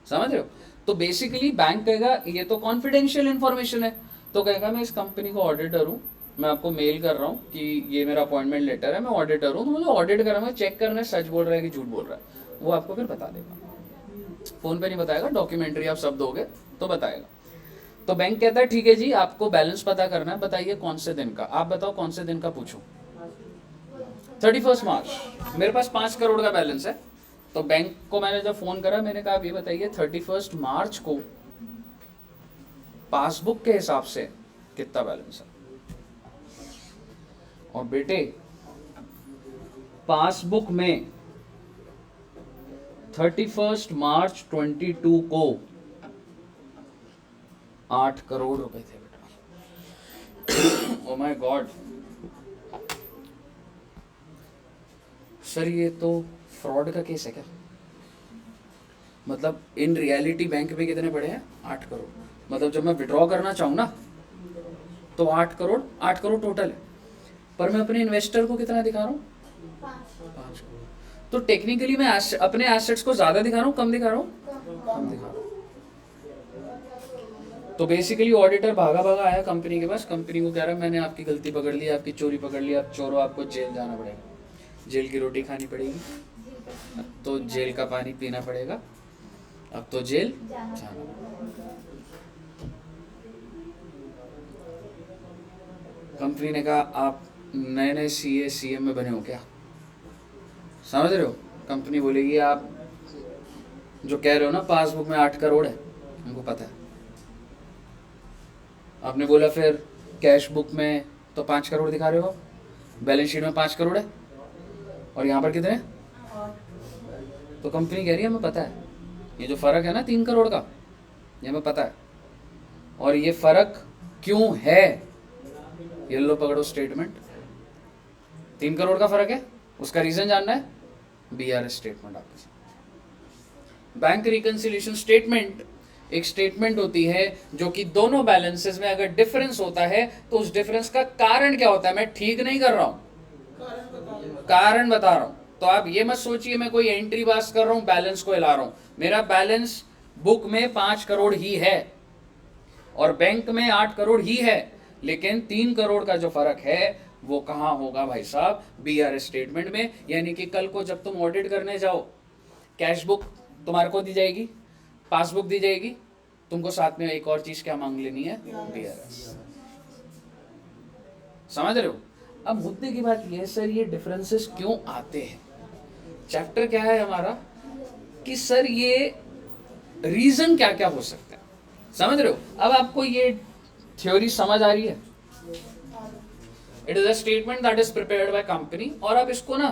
समझ रहे हो? तो बेसिकली बैंक कहेगा ये तो कॉन्फिडेंशियल इंफॉर्मेशन है, तो कहेगा मैं इस कंपनी को ऑडिटर हूँ, मैं आपको मेल कर रहा हूँ कि ये मेरा अपॉइंटमेंट लेटर है, मैं ऑडिटर हूँ, तो मुझे ऑडिट करना है, चेक करना है सच बोल रहा है कि झूठ बोल रहा है, वो आपको फिर बता देगा। फोन पे नहीं बताएगा, डॉक्यूमेंट्री आप सब दोगे तो बताएगा। तो बैंक कहता है ठीक है जी, आपको बैलेंस पता करना है, बताइए कौन से दिन का, आप बताओ कौन से दिन का पूछूं? 31 मार्च। मेरे पास 5 करोड़ का बैलेंस है, तो बैंक को मैंने जब फोन करा, मैंने कहा आप ये बताइए 31 मार्च को पासबुक के हिसाब से कितना बैलेंस है? और बेटे पासबुक में 31 मार्च 22 को 8 करोड़ रुपए थे बेटा। ओ माय गॉड सर, ये तो फ्रॉड का केस है क्या? मतलब इन रियलिटी बैंक में कितने पड़े हैं? 8 करोड़। मतलब जब मैं विड्रॉ करना चाहूँ ना तो 8 करोड़ टोटल है, पर मैं अपने इन्वेस्टर को कितना दिखा रहा हूँ? 5 करोड़। तो टेक्निकली मैं अपने एसेट्स को ज्यादा दिखा रहा हूँ, कम दिखा रहा हूँ? कम दिखा रहा हूँ। तो बेसिकली ऑडिटर भागा आया कंपनी के पास, कंपनी को कह रहा है मैंने आपकी गलती पकड़ ली, आपकी चोरी पकड़ ली, आप चोरों, आपको जेल जाना पड़ेगा, जेल की रोटी खानी पड़ेगी, अब तो जेल का पानी पीना पड़ेगा, अब तो जेल जाना पड़ेगा। कंपनी ने कहा आप नए सीए सीएम में बने हो क्या? समझ रहे हो? कंपनी बोलेगी आप जो कह रहे हो ना पासबुक में 8 करोड़ है, उनको पता है। आपने बोला फिर कैश बुक में तो 5 करोड़ दिखा रहे हो, बैलेंस शीट में 5 करोड़ है, और यहाँ पर कितने? तो कंपनी कह रही है हमें पता है, ये जो फर्क है ना 3 करोड़ का, ये हमें पता है, और ये फर्क क्यों है, ये लो पकड़ो स्टेटमेंट, 3 करोड़ का फर्क है, उसका रीजन जानना है, BRS स्टेटमेंट आपके। बैंक रिकंसिलिएशन स्टेटमेंट एक स्टेटमेंट होती है जो कि दोनों बैलेंसेस में अगर डिफरेंस होता है तो उस डिफरेंस का कारण क्या होता है, मैं ठीक नहीं कर रहा हूं, कारण बता रहा हूं। तो आप ये मत सोचिए मैं कोई एंट्री पास कर रहा हूं, बैलेंस को हिला रहा हूं। मेरा बैलेंस बुक में 5 करोड़ ही है और बैंक में 8 करोड़ ही है, लेकिन 3 करोड़ का जो फर्क है वो कहाँ होगा भाई साहब, BRS स्टेटमेंट में। यानी कि कल को जब तुम ऑडिट करने जाओ, कैश बुक तुम्हारे को दी जाएगी, पासबुक दी जाएगी, तुमको साथ में एक और चीज क्या मांग लेनी है, BRS। समझ रहे हो? अब मुद्दे की बात यह है सर ये डिफरेंसेस क्यों आते हैं, चैप्टर क्या है हमारा कि सर ये रीजन क्या क्या हो सकता है, समझ रहे हो? अब आपको ये थ्योरी समझ आ रही है, it is a statement that is prepared by company. और अब इसको ना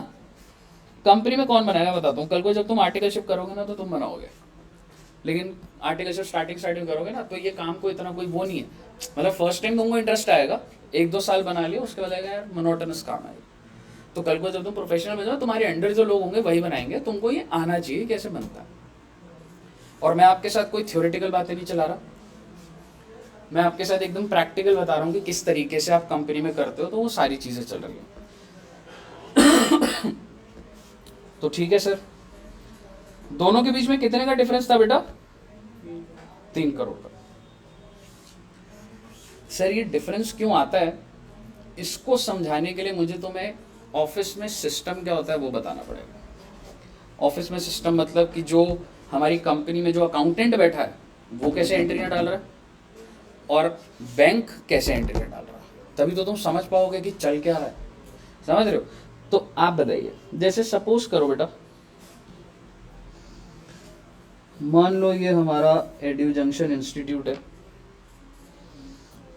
कंपनी में कौन बनाएगा बताता हूँ, कल को जब तुम आर्टिकलशिप करोगे ना तो तुम बनाओगे, लेकिन आर्टिकलशिप स्टार्टिंग करोगे ना तो ये काम को इतना कोई वो नहीं है, मतलब फर्स्ट टाइम तुमको इंटरेस्ट आएगा, 1-2 साल बना लिया, उसके बाद आएगा यार मोनोटोनस काम है। तो कल को जब तुम प्रोफेशनल बन जाओ, तुम्हारे अंडर जो लोग होंगे वही बनाएंगे, तुमको ये आना चाहिए कैसे बनता है। और मैं आपके साथ कोई थ्योरेटिकल बातें नहीं चला रहा, मैं आपके साथ एकदम प्रैक्टिकल बता रहा हूँ कि किस तरीके से आप कंपनी में करते हो, तो वो सारी चीजें चल रही हैं। तो ठीक है सर, दोनों के बीच में कितने का डिफरेंस था बेटा, 3 करोड़ का। सर ये डिफरेंस क्यों आता है, इसको समझाने के लिए मुझे तुम्हें ऑफिस में सिस्टम क्या होता है वो बताना पड़ेगा। ऑफिस में सिस्टम मतलब कि जो हमारी कंपनी में जो अकाउंटेंट बैठा है वो कैसे एंट्रियां डाल रहा है और बैंक कैसे एंट्रियां डाल रहा है, तभी तो तुम समझ पाओगे कि चल क्या रहा है, समझ रहे हो? तो आप बताइए, जैसे सपोज करो बेटा, मान लो ये हमारा एड्यू जंक्शन इंस्टीट्यूट है,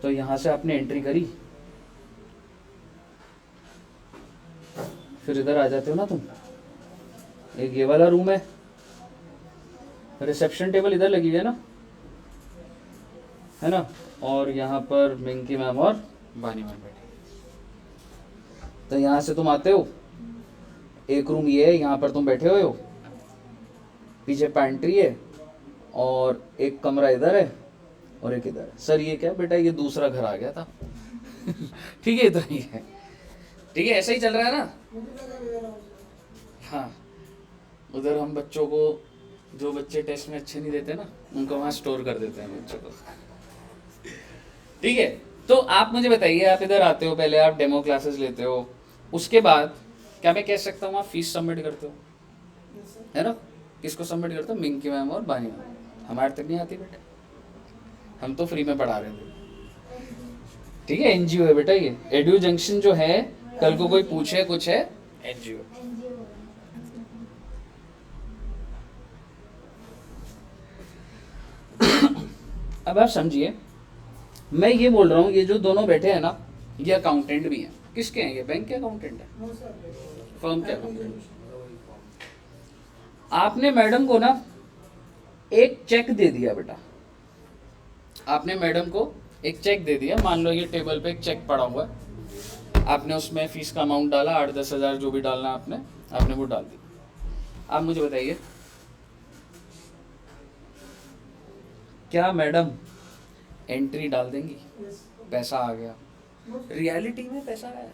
तो यहां से आपने एंट्री करी, फिर इधर आ जाते हो ना तुम, एक ये वाला रूम है, रिसेप्शन टेबल इधर लगी है ना, और यहाँ पर मिंकी मैम और बानी मैम बैठी। तो यहाँ से तुम आते हो, एक रूम ये है, यहाँ पर तुम बैठे हुए हो, पीछे पैंट्री है और एक कमरा इधर है और एक इधर है। सर ये क्या बेटा, ये दूसरा घर आ गया था। ठीक है, इधर ही है, ठीक है, ऐसा ही चल रहा है ना। हाँ, उधर हम बच्चों को, जो बच्चे टेस्ट में अच्छे नहीं देते ना, उनको वहाँ स्टोर कर देते हैं बच्चों को। ठीक है, तो आप मुझे बताइए, आप इधर आते हो, पहले आप डेमो क्लासेस लेते हो, उसके बाद क्या मैं कह सकता हूँ आप फीस सबमिट करते हो, है ना? किसको सबमिट करते हो, मिंकी मैम और बानी मैम। हमारे तक नहीं आती बेटा, हम तो फ्री में पढ़ा रहे थे। ठीक है, NGO है बेटा, ये एड्यू जंक्शन जो है, कल को कोई पूछे कुछ है, NGO। अब आप समझिए, मैं ये बोल रहा हूँ, ये जो दोनों बैठे हैं ना, ये अकाउंटेंट भी हैं। किसके हैं ये? बैंक के अकाउंटेंट है, फर्म के अकाउंटेंट। आपने मैडम को ना एक चेक दे दिया बेटा, आपने मैडम को एक चेक दे दिया, मान लो ये टेबल पे एक चेक पड़ा हुआ है, आपने उसमें फीस का अमाउंट डाला, 8-10 हज़ार जो भी डालना आपने वो डाल दी। आप मुझे बताइए, क्या मैडम एंट्री डाल देंगी पैसा आ गया? रियलिटी में पैसा आया,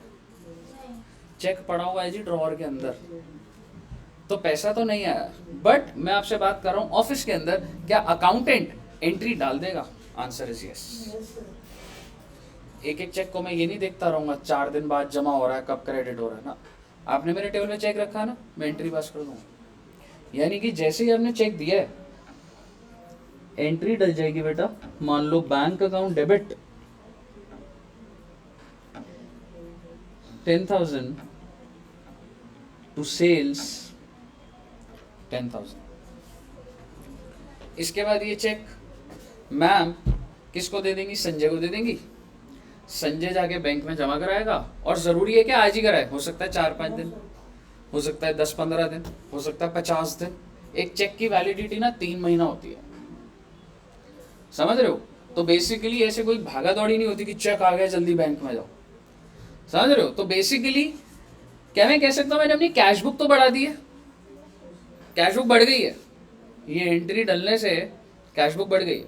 चेक पड़ा हुआ है जी ड्रॉअर के अंदर, तो पैसा तो नहीं आया। बट मैं आपसे बात कर रहा हूं ऑफिस के अंदर, क्या अकाउंटेंट एंट्री डाल देगा? Answer is yes. एक एक चेक को मैं ये नहीं देखता रहूंगा 4 दिन बाद जमा हो रहा है, कब क्रेडिट हो रहा है ना। आपने मेरे टेबल में चेक रखा है ना, मैं एंट्री पास कर दूंगा। यानी कि जैसे ही आपने चेक दिया है, एंट्री डल जाएगी बेटा। मान लो bank account debit 10,000 to sales 10,000। इसके बाद ये चेक मैम किसको दे देंगी? संजय को दे देंगी। संजय जाके बैंक में जमा कराएगा, और जरूरी है कि आज ही कराए, हो सकता है 4-5 दिन, हो सकता है 10-15 दिन, हो सकता है 50 दिन। एक चेक की वैलिडिटी ना 3 महीना होती है, समझ रहे हो? तो बेसिकली ऐसे कोई भागा दौड़ी नहीं होती कि चेक आ गया जल्दी बैंक में जाओ, समझ रहे हो। तो बेसिकली क्या मैं कह सकता हूँ, मैंने अपनी कैश बुक तो बढ़ा दी है, कैश बुक बढ़ गई है, ये एंट्री डलने से कैश बुक बढ़ गई है,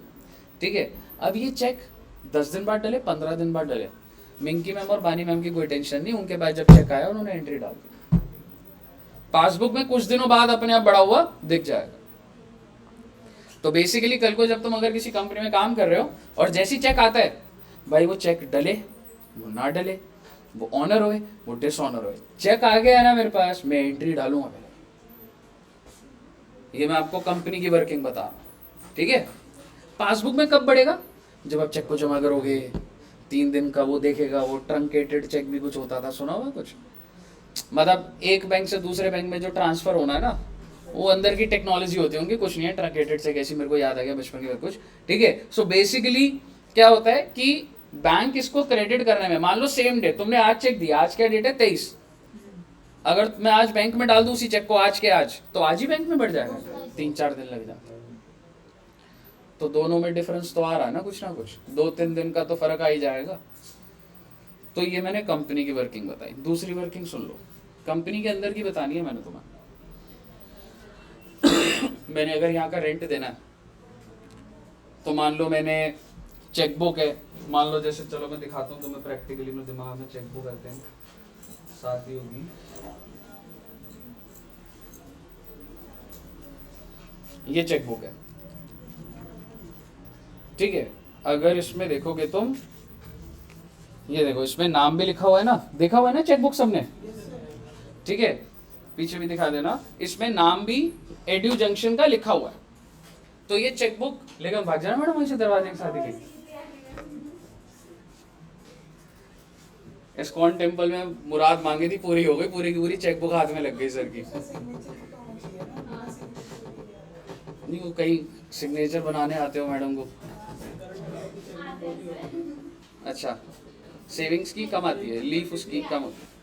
ठीक है। अब ये चेक 10 दिन बाद डले, 15 दिन बाद डले, मिंकी मैम और बानी मैम की कोई टेंशन नहीं, उनके पास जब चेक आया उन्होंने एंट्री डाल दी, पासबुक में कुछ दिनों बाद अपने आप बढ़ा हुआ दिख जाएगा। तो बेसिकली कल को जब तुम अगर किसी कंपनी में काम कर रहे हो और जैसी चेक आता है, भाई वो चेक डले वो ना डले, वो ऑनर होए वो डिसऑनर होए, चेक आ गया है ना मेरे पास, मैं एंट्री डालूंगा पहले। ये मैं आपको कंपनी की वर्किंग बता रहा हूं, ठीक है। पासबुक में कब बढ़ेगा, जब आप चेक को जमा करोगे, 3 दिन का वो देखेगा, वो ट्रंकेटेड चेक भी कुछ होता था, सुना हुआ कुछ, मतलब एक बैंक से दूसरे बैंक में जो ट्रांसफर होना है ना, वो अंदर की टेक्नोलॉजी होती है उनकी, कुछ नहीं है, ट्रंकेटेड चेक ऐसी मेरे को याद आ गया बचपन की कुछ, ठीक है। सो बेसिकली क्या होता है कि बैंक इसको क्रेडिट करने में, मान लो सेम डे तुमने आज चेक दिया, आज क्या डेट है 23, अगर मैं आज बैंक में डाल दूं उसी चेक को आज के आज, तो आज ही बैंक में बढ़ जाएगा, 3-4 दिन लग जाता है। तो दोनों में डिफरेंस तो आ रहा है ना कुछ 2-3 दिन का तो फर्क आ ही जाएगा। तो ये मैंने कंपनी की वर्किंग बताई। दूसरी वर्किंग सुन लो, कंपनी के अंदर की बतानी है मैंने तुम्हें। मैंने अगर यहाँ का रेंट देना है, तो मान लो मैंने चेकबुक है, मान लो जैसे, चलो मैं दिखाता हूँ तुम्हें प्रैक्टिकली, मेरे दिमाग में चेकबुक करते हैं, साथ ही होगी, ये चेकबुक है, ठीक है। अगर इसमें देखोगे तुम, ये देखो इसमें नाम भी लिखा हुआ है ना, देखा हुआ है ना चेकबुक सबने, ठीक है, पीछे भी दिखा देना, इसमें नाम भी एड्यू जंक्शन का लिखा हुआ है। तो ये चेकबुक लेकर भाग जाना मैडम वहीं से दरवाजे के साथ दिखेगी। इस्कॉन टेम्पल में मुराद मांगी थी, पूरी हो गई, पूरी की पूरी चेकबुक हाथ में लग गई सर की। नहीं वो कहीं सिग्नेचर बनाने आते हो मैडम को, अच्छा सेविंग्स की कम आती है, लीफ उसकी कम होती है।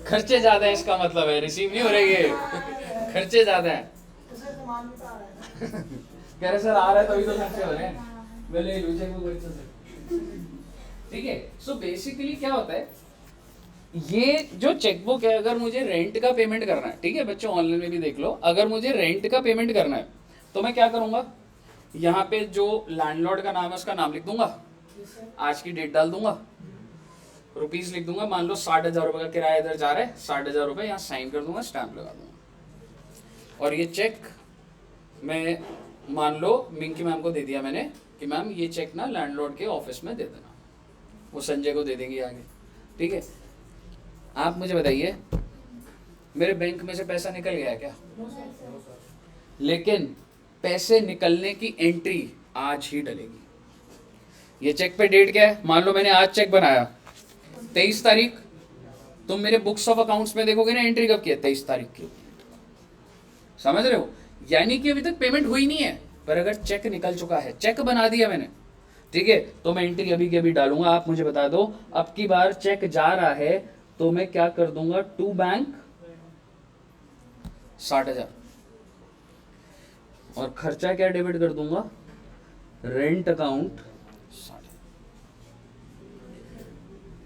खर्चे ज्यादा है इसका मतलब है, रिसीव नहीं हो रही है, खर्चे ज्यादा है। कह रहे सर आ रहा है तभी तो खर्चे हो रहे हैं, बोले ठीक है। सो बेसिकली क्या होता है, ये जो चेकबुक है, अगर मुझे रेंट का पेमेंट करना है, ठीक है बच्चों ऑनलाइन में भी देख लो, अगर मुझे रेंट का पेमेंट करना है तो मैं क्या करूंगा, यहाँ पे जो लैंडलॉर्ड का नाम है उसका नाम लिख दूंगा, आज की डेट डाल दूंगा, रुपीस लिख दूंगा, मान लो 60,000 रुपये का किराया इधर जा रहा है, 60,000 रुपये यहाँ साइन कर दूंगा, स्टैंप लगा दूंगा। और ये चेक मैं मान लो मिंकी मैम को दे दिया मैंने कि मैम ये चेक ना लैंडलॉर्ड के ऑफिस में दे देना, वो संजय को दे देंगे आगे, ठीक है। आप मुझे बताइए मेरे बैंक में से पैसा निकल गया क्या, लेकिन पैसे निकलने की एंट्री आज ही डलेगी। ये चेक पे डेट क्या है, मान लो मैंने आज चेक बनाया 23 तारीख, तुम मेरे बुक्स ऑफ अकाउंट्स में देखोगे ना एंट्री कब की है, 23 तारीख की, समझ रहे हो। यानी कि अभी तक पेमेंट हुई नहीं है, पर अगर चेक निकल चुका है, चेक बना दिया मैंने, ठीक है, तो मैं एंट्री अभी के अभी डालूंगा। आप मुझे बता दो अब की बार चेक जा रहा है तो मैं क्या कर दूंगा, टू बैंक 60,000 और खर्चा क्या डेबिट कर दूंगा, रेंट अकाउंट 60।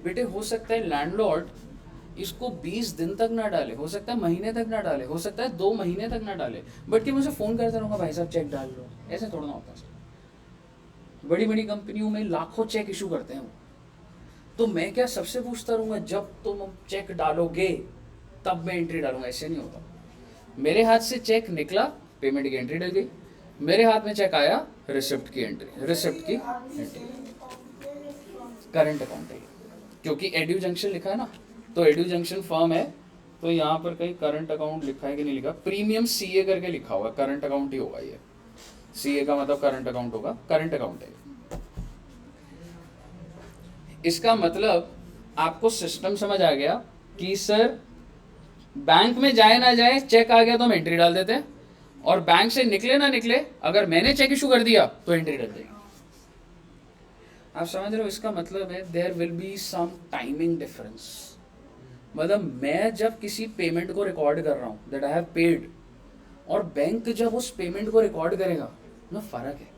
बेटे हो सकता है लैंडलॉर्ड इसको 20 दिन तक ना डाले, हो सकता है महीने तक ना डाले, हो सकता है 2 महीने तक ना डाले, बट कि मुझे फोन करता रहूंगा भाई साहब चेक डाल लो, ऐसे थोड़ा ना होता है। बड़ी बड़ी कंपनियों में लाखों चेक इशू करते हैं वो, तो मैं क्या सबसे पूछता रहूंगा जब तुम चेक डालोगे तब मैं एंट्री डालूंगा, ऐसे नहीं होता। मेरे हाथ से चेक निकला, पेमेंट की एंट्री डल गई, मेरे हाथ में चेक आया, रिसिप्ट की एंट्री, रिसिप्ट की एंट्री, करंट अकाउंट है क्योंकि एड्यू जंक्शन लिखा है ना, तो एड्यू जंक्शन फर्म है, तो यहाँ पर कहीं करंट अकाउंट लिखा है कि नहीं लिखा, प्रीमियम सीए करके लिखा होगा, करंट अकाउंट ही होगा ये, सीए का मतलब करंट अकाउंट होगा, करंट अकाउंट है। इसका मतलब आपको सिस्टम समझ आ गया कि सर बैंक में जाए ना जाए चेक आ गया तो हम एंट्री डाल देते हैं, और बैंक से निकले ना निकले अगर मैंने चेक इशू कर दिया तो एंट्री डाल देगी। आप समझ रहे हो, इसका मतलब है there will be some timing difference. मतलब मैं जब किसी पेमेंट को रिकॉर्ड कर रहा हूं दैट आई हैव पेड, और बैंक जब उस पेमेंट को रिकॉर्ड करेगा ना, फर्क है,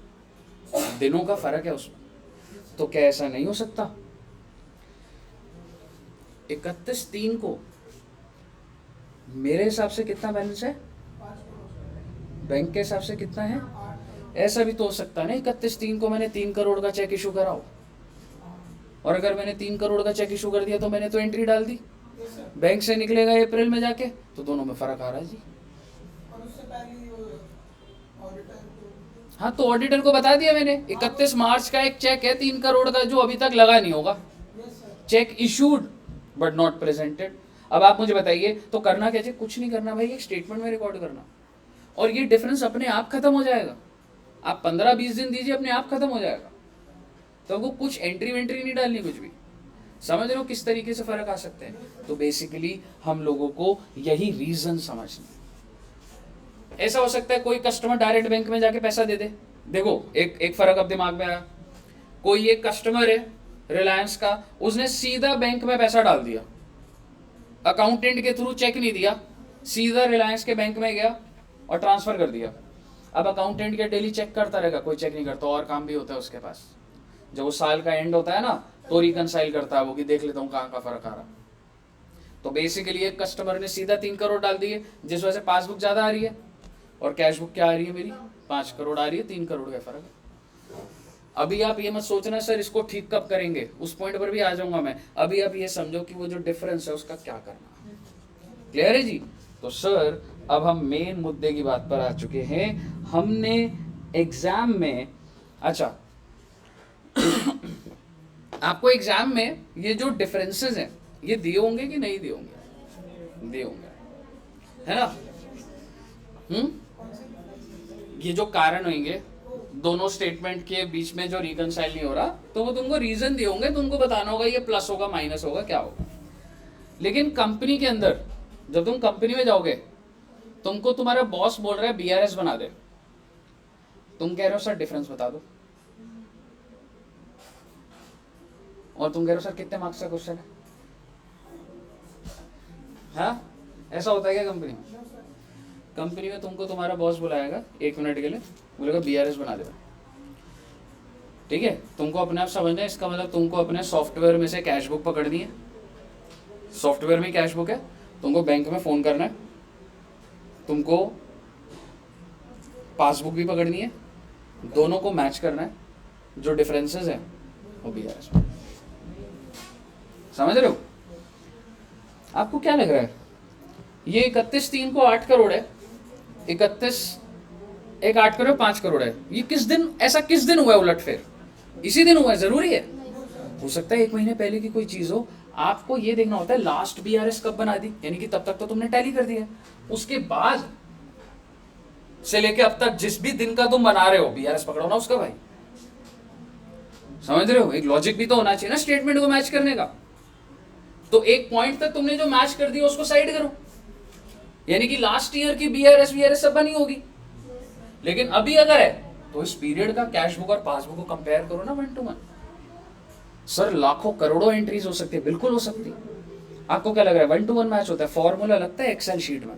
दिनों का फर्क है उसमें। तो क्या ऐसा नहीं हो सकता? 31/3 को मेरे हिसाब से कितना बैलेंस है, बैंक के हिसाब से कितना है? ऐसा भी तो हो सकता है ना 31/3 को मैंने 3 करोड़ का चेक इशू करा हो, और अगर मैंने 3 करोड़ का चेक इशू कर दिया तो मैंने तो एंट्री डाल दी, बैंक से निकलेगा अप्रैल में जाके, तो दोनों में फर्क आ रहा है जी। और उससे पहले ऑडिटर को, हाँ, तो ऑडिटर को बता दिया मैंने 31 मार्च का एक चेक है 3 करोड़ का जो अभी तक लगा नहीं होगा, yes sir, check issued but not presented. अब आप मुझे बताइए तो करना क्या चाहिए? कुछ नहीं करना भाई, एक स्टेटमेंट में रिकॉर्ड करना, और ये डिफरेंस अपने आप खत्म हो जाएगा। आप 15-20 दिन दीजिए, अपने आप खत्म हो जाएगा। तो आपको कुछ एंट्री वेंट्री नहीं डालनी, कुछ भी। समझ रहे हो किस तरीके से फर्क आ सकते हैं? तो बेसिकली हम लोगों को यही रीजन समझना। ऐसा हो सकता है कोई कस्टमर डायरेक्ट बैंक में जाके पैसा दे दे। देखो एक फर्क अब दिमाग में आया, कोई एक कस्टमर है रिलायंस का, उसने सीधा बैंक में पैसा डाल दिया, अकाउंटेंट के थ्रू चेक नहीं दिया, सीधा रिलायंस के बैंक में गया और ट्रांसफर कर दिया। अब अकाउंटेंट के डेली चेक करता रहेगा, कोई चेक नहीं करता, और काम भी होता है उसके पास। जब वो साल का एंड होता है ना, तो रिकंसाइल करता है वो कि देख लेता हूँ कहाँ का फर्क आ रहा। तो बेसिकली एक कस्टमर ने सीधा 3 करोड़ डाल दिए, जिस वजह से पासबुक ज्यादा आ रही है और कैश बुक क्या आ रही है मेरी 5 करोड़ आ रही है, 3 करोड़ का फर्क है। अभी आप ये मत सोचना सर इसको ठीक कब करेंगे, उस पॉइंट पर भी आ जाऊंगा मैं। अभी आप ये समझो कि वो जो डिफरेंस है उसका क्या करना है। क्लियर है जी? तो सर अब हम मेन मुद्दे की बात पर आ चुके हैं। हमने एग्जाम में, अच्छा आपको एग्जाम में ये जो डिफरेंसेस हैं ये दिए होंगे कि नहीं दिए होंगे? दिए होंगे, है ना? ये जो कारण होंगे दोनों स्टेटमेंट के बीच में जो रिकंसाइल नहीं हो रहा, तो वो तुमको रीजन दिए होंगे, तुमको बताना होगा ये प्लस होगा माइनस होगा क्या होगा। लेकिन कंपनी के अंदर जब तुम कंपनी में जाओगे, तुमको तुम्हारा बॉस बोल रहा है बीआरएस बना दे, तुम कह रहे हो सर डिफरेंस बता दो, और तुम कह रहे हो सर कितने मार्क्स का क्वेश्चन है। हाँ, ऐसा होता है क्या कंपनी में? कंपनी में तुमको तुम्हारा बॉस बुलाएगा 1 मिनट के लिए, बोलेगा बीआरएस बना दे, ठीक है? तुमको अपने आप समझना है, इसका मतलब तुमको अपने सॉफ्टवेयर में से कैश बुक पकड़नी है, सॉफ्टवेयर में कैश बुक है, तुमको बैंक में फोन करना है, तुमको पासबुक भी पकड़नी है, दोनों को मैच करना है, जो डिफरेंसेस है वो बीआरएस में। समझ रहे हो? आपको क्या लग रहा है ये 31/3 को 8 करोड़ है, 31 एक 8 करोड़ 5 करोड़ है, ये किस दिन, ऐसा किस दिन हुआ है उलटफेर? इसी दिन हुआ है, जरूरी है? हो सकता है 1 महीने पहले की कोई चीज हो। आपको ये देखना होता है लास्ट बीआरएस कब बना दी, यानी कि तब तक तो तुमने टैली कर दिया, उसके बाद से लेके अब तक जिस भी दिन का तुम बना रहे हो बीआरएस पकड़ो ना उसका भाई। समझ रहे हो? एक लॉजिक भी तो होना चाहिए ना स्टेटमेंट को मैच करने का। तो एक पॉइंट तक तुमने जो मैच कर दिया उसको साइड करो, यानी कि लास्ट ईयर की बीआरएस सब बनी होगी। लेकिन अभी अगर है तो इस पीरियड का कैश बुक और पासबुक को कंपेयर करो ना 1 to 1। सर लाखों करोड़ों एंट्रीज हो सकती है, बिल्कुल हो सकती है। आपको क्या लग रहा है 1 to 1 मैच होता है? फॉर्मूला लगता है एक्सेल शीट में।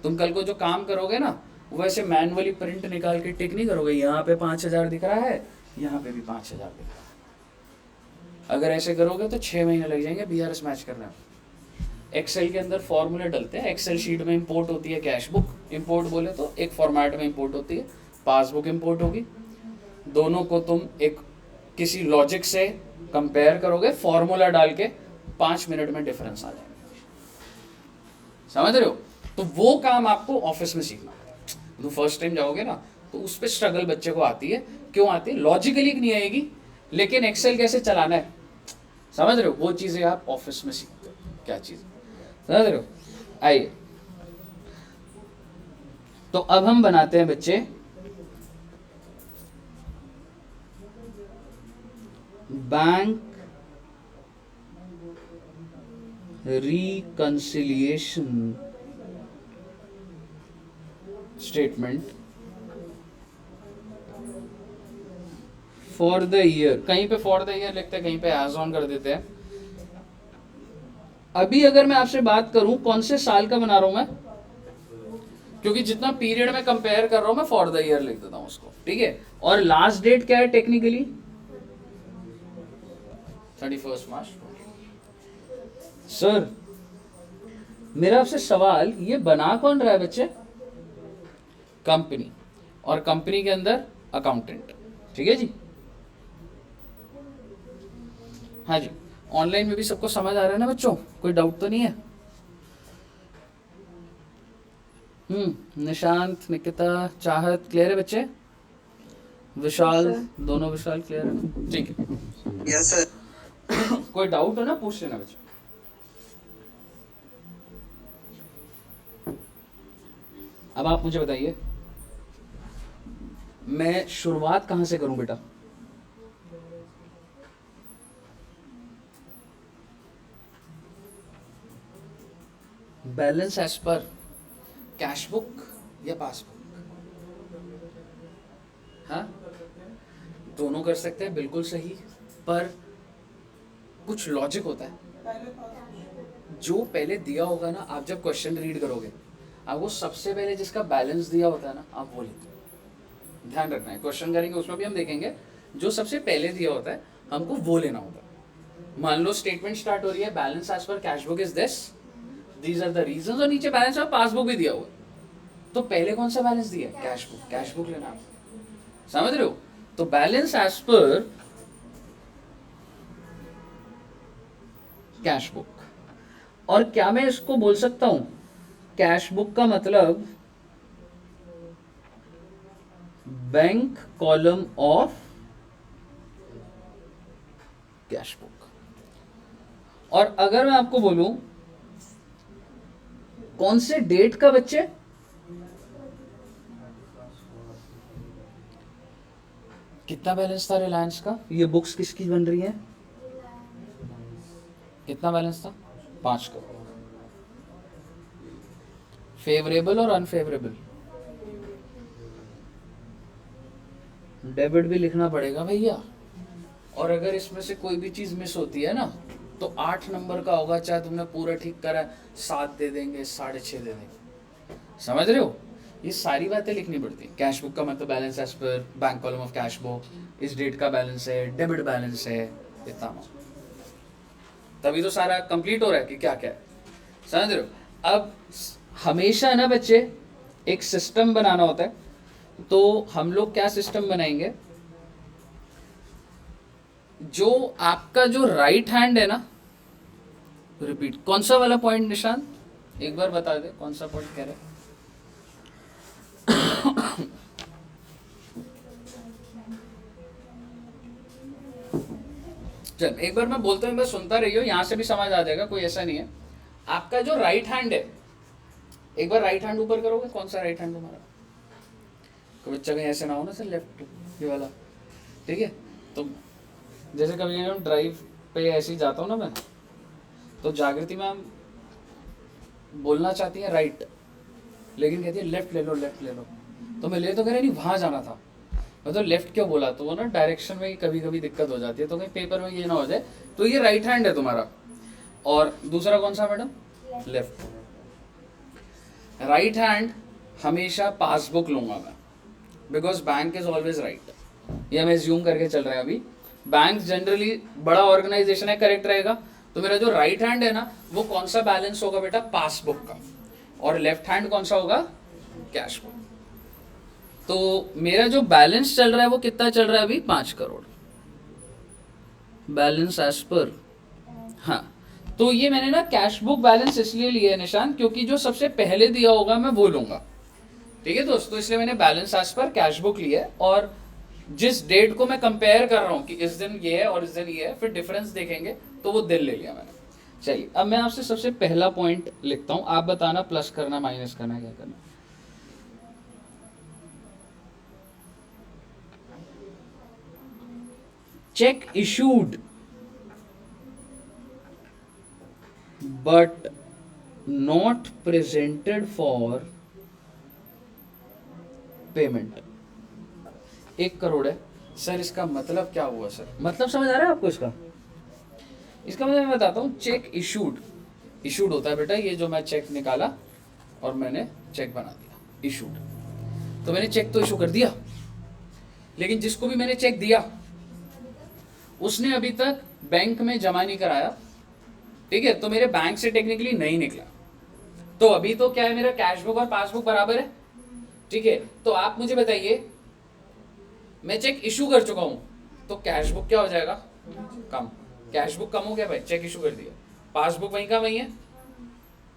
तुम कल को जो काम करोगे ना, वैसे मैनुअली प्रिंट निकाल के टिक नहीं करोगे, यहाँ पे 5000 दिख रहा है, यहाँ पे भी 5000 दिख रहा है। अगर ऐसे करोगे तो 6 महीने लग जाएंगे बीआरएस मैच करने में। एक्सेल के अंदर फॉर्मूले डलते हैं, एक्सेल शीट में इंपोर्ट होती है कैश बुक, इंपोर्ट बोले तो एक फॉर्मेट में इंपोर्ट होती है, पासबुक इंपोर्ट होगी, दोनों को तुम एक किसी लॉजिक से कंपेयर करोगे, फॉर्मूला डाल के 5 मिनट में डिफरेंस आ जाएगा। समझ रहे हो? तो वो काम आपको ऑफिस में सीखना है। तो फर्स्ट टाइम जाओगे ना तो उस पर स्ट्रगल बच्चे को आती है। क्यों आती है? लॉजिकली नहीं आएगी, लेकिन एक्सेल कैसे चलाना है समझ रहे हो, वो चीजें आप ऑफिस में सीखते हो। क्या चीज समझ रहे हो? आइए, तो अब हम बनाते हैं बच्चे bank reconciliation statement for the year. कहीं पे फॉर द ईयर लिखते हैं, कहीं पे एज ऑन कर देते हैं। अभी अगर मैं आपसे बात करूं कौन से साल का बना रहा हूं मैं, क्योंकि जितना पीरियड में कंपेयर कर रहा हूं मैं फॉर द ईयर लिख देता हूं उसको, ठीक है। और लास्ट डेट क्या है टेक्निकली 31 मार्च। सर मेरा आपसे सवाल, ये बना कौन रहा है बच्चे? कंपनी, और कंपनी के अंदर अकाउंटेंट, ठीक है जी। हाँ जी, ऑनलाइन में भी सबको समझ आ रहा है ना बच्चों, कोई डाउट तो नहीं है? निशांत, निकिता, चाहत क्लियर है बच्चे? विशाल, दोनों विशाल क्लियर है ना? ठीक है। Yes sir. कोई डाउट हो ना पूछ लेना बच्चे। अब आप मुझे बताइए, मैं शुरुआत कहां से करूं बेटा? Balance as per cash book या पासबुक? हाँ, दोनों कर सकते हैं, बिल्कुल सही, पर कुछ लॉजिक होता है। पहले पास जो पहले दिया होगा ना, आप जब क्वेश्चन रीड करोगे आपको सबसे पहले जिसका बैलेंस दिया होता है ना, आप वो लिखो। ध्यान रखना है, क्वेश्चन करेंगे उसमें भी हम देखेंगे, जो सबसे पहले दिया होता है हमको वो लेना होता है। मान लो स्टेटमेंट स्टार्ट हो रही है, balance as per cash book is this, these are the reasons, और नीचे बैलेंस और पासबुक भी दिया हुआ है। तो पहले कौन सा बैलेंस दिया है? Cash book. कैश बुक लेना, आप समझ रहे हो? तो balance as per cash book. और क्या मैं इसको बोल सकता हूं कैश बुक का मतलब bank column of cash book? और अगर मैं आपको बोलूं कौन से डेट का बच्चे? कितना बैलेंस था रिलायंस का? ये बुक्स किसकी बन रही है? कितना बैलेंस था? 5 करोड़। फेवरेबल और अनफेवरेबल? डेबिट भी लिखना पड़ेगा भैया। और अगर इसमें से कोई भी चीज मिस होती है ना, तो 8 नंबर का होगा, चाहे तुमने पूरा ठीक करा 7 दे देंगे, 6.5 दे देंगे। समझ रहे हो? ये सारी बातें लिखनी पड़ती है। कैश बुक का मतलब balance as per bank column of cash book, इस डेट का बैलेंस है, डेबिट बैलेंस है, इतना तभी तो सारा कंप्लीट हो रहा है कि क्या क्या है। समझ रहे हो? अब हमेशा ना बच्चे एक सिस्टम बनाना होता है, तो हम लोग क्या सिस्टम बनाएंगे? जो आपका जो राइट हैंड है ना, रिपीट, कौन सा वाला पॉइंट निशांत एक बार बता दे, कौन सा पॉइंट कह रहे? चल एक बार मैं बोलता हूँ, बस सुनता रहियो, यहां से भी समझ आ जाएगा, कोई ऐसा नहीं है। आपका जो राइट हैंड है, एक बार राइट हैंड ऊपर करोगे, कौन सा राइट हैंड तुम्हारा? कोई बच्चा कहीं ऐसे ना हो ना सर, लेफ्ट ये वाला, ठीक है। तो जैसे कभी ड्राइव पे ऐसे ही जाता हूँ ना मैं, तो जागृति मैम बोलना चाहती है राइट, लेकिन कहती है लेफ्ट ले लो, लेफ्ट ले लो। तो मैं ले तो कह रही नहीं, वहां जाना था, मैं तो लेफ्ट क्यों बोला? तो वो ना डायरेक्शन में कभी कभी दिक्कत हो जाती है, तो कहीं पेपर में ये ना हो जाए। तो ये राइट हैंड है तुम्हारा। और दूसरा कौन सा मैडम? लेफ्ट। राइट हैंड हमेशा पासबुक लूंगा मैं, because bank is always right. ये हमें ज्यूम करके चल रहे हैं अभी। बैंक जनरली बड़ा ऑर्गेनाइजेशन है, करेक्ट रहेगा। तो मेरा जो राइट हैंड है ना, वो कौन सा बैलेंस होगा बेटा? पासबुक का। और लेफ्ट हैंड कौन सा होगा? Cash book. तो मेरा जो बैलेंस चल रहा है वो कितना चल रहा है अभी? 5 करोड़ बैलेंस एज पर। हाँ, तो ये मैंने ना कैश बुक बैलेंस इसलिए लिया है निशान, क्योंकि जो सबसे पहले दिया होगा मैं वो लूंगा, ठीक है दोस्तों। इसलिए मैंने balance as per cash book लिया है, और जिस डेट को मैं कंपेयर कर रहा हूँ कि इस दिन ये है और इस दिन ये है, फिर डिफरेंस देखेंगे, तो वो दिन ले लिया मैंने। चलिए अब मैं आपसे सबसे पहला पॉइंट लिखता हूँ, आप बताना प्लस करना, माइनस करना, क्या करना। Check issued but not presented for payment। 1 crore है सर, इसका मतलब क्या हुआ सर? मतलब समझ आ रहा है आपको इसका? इसका मतलब मैं बताता हूँ। चेक इशूड, इशूड होता है बेटा ये जो मैं चेक निकाला और मैंने चेक बना दिया, इशूड। तो मैंने चेक तो इशू कर दिया, लेकिन जिसको भी मैंने चेक दिया उसने अभी तक बैंक में जमा नहीं कराया, ठीक है, तो मेरे बैंक से टेक्निकली नहीं निकला। तो अभी तो क्या है, मेरा कैश बुक और पासबुक बराबर है, ठीक है। तो आप मुझे बताइए, मैं चेक इशू कर चुका हूं, तो कैश बुक क्या हो जाएगा, कम। कैश बुक कम हो गया भाई, चेक इशू कर दिया, पासबुक वहीं का वहीं है।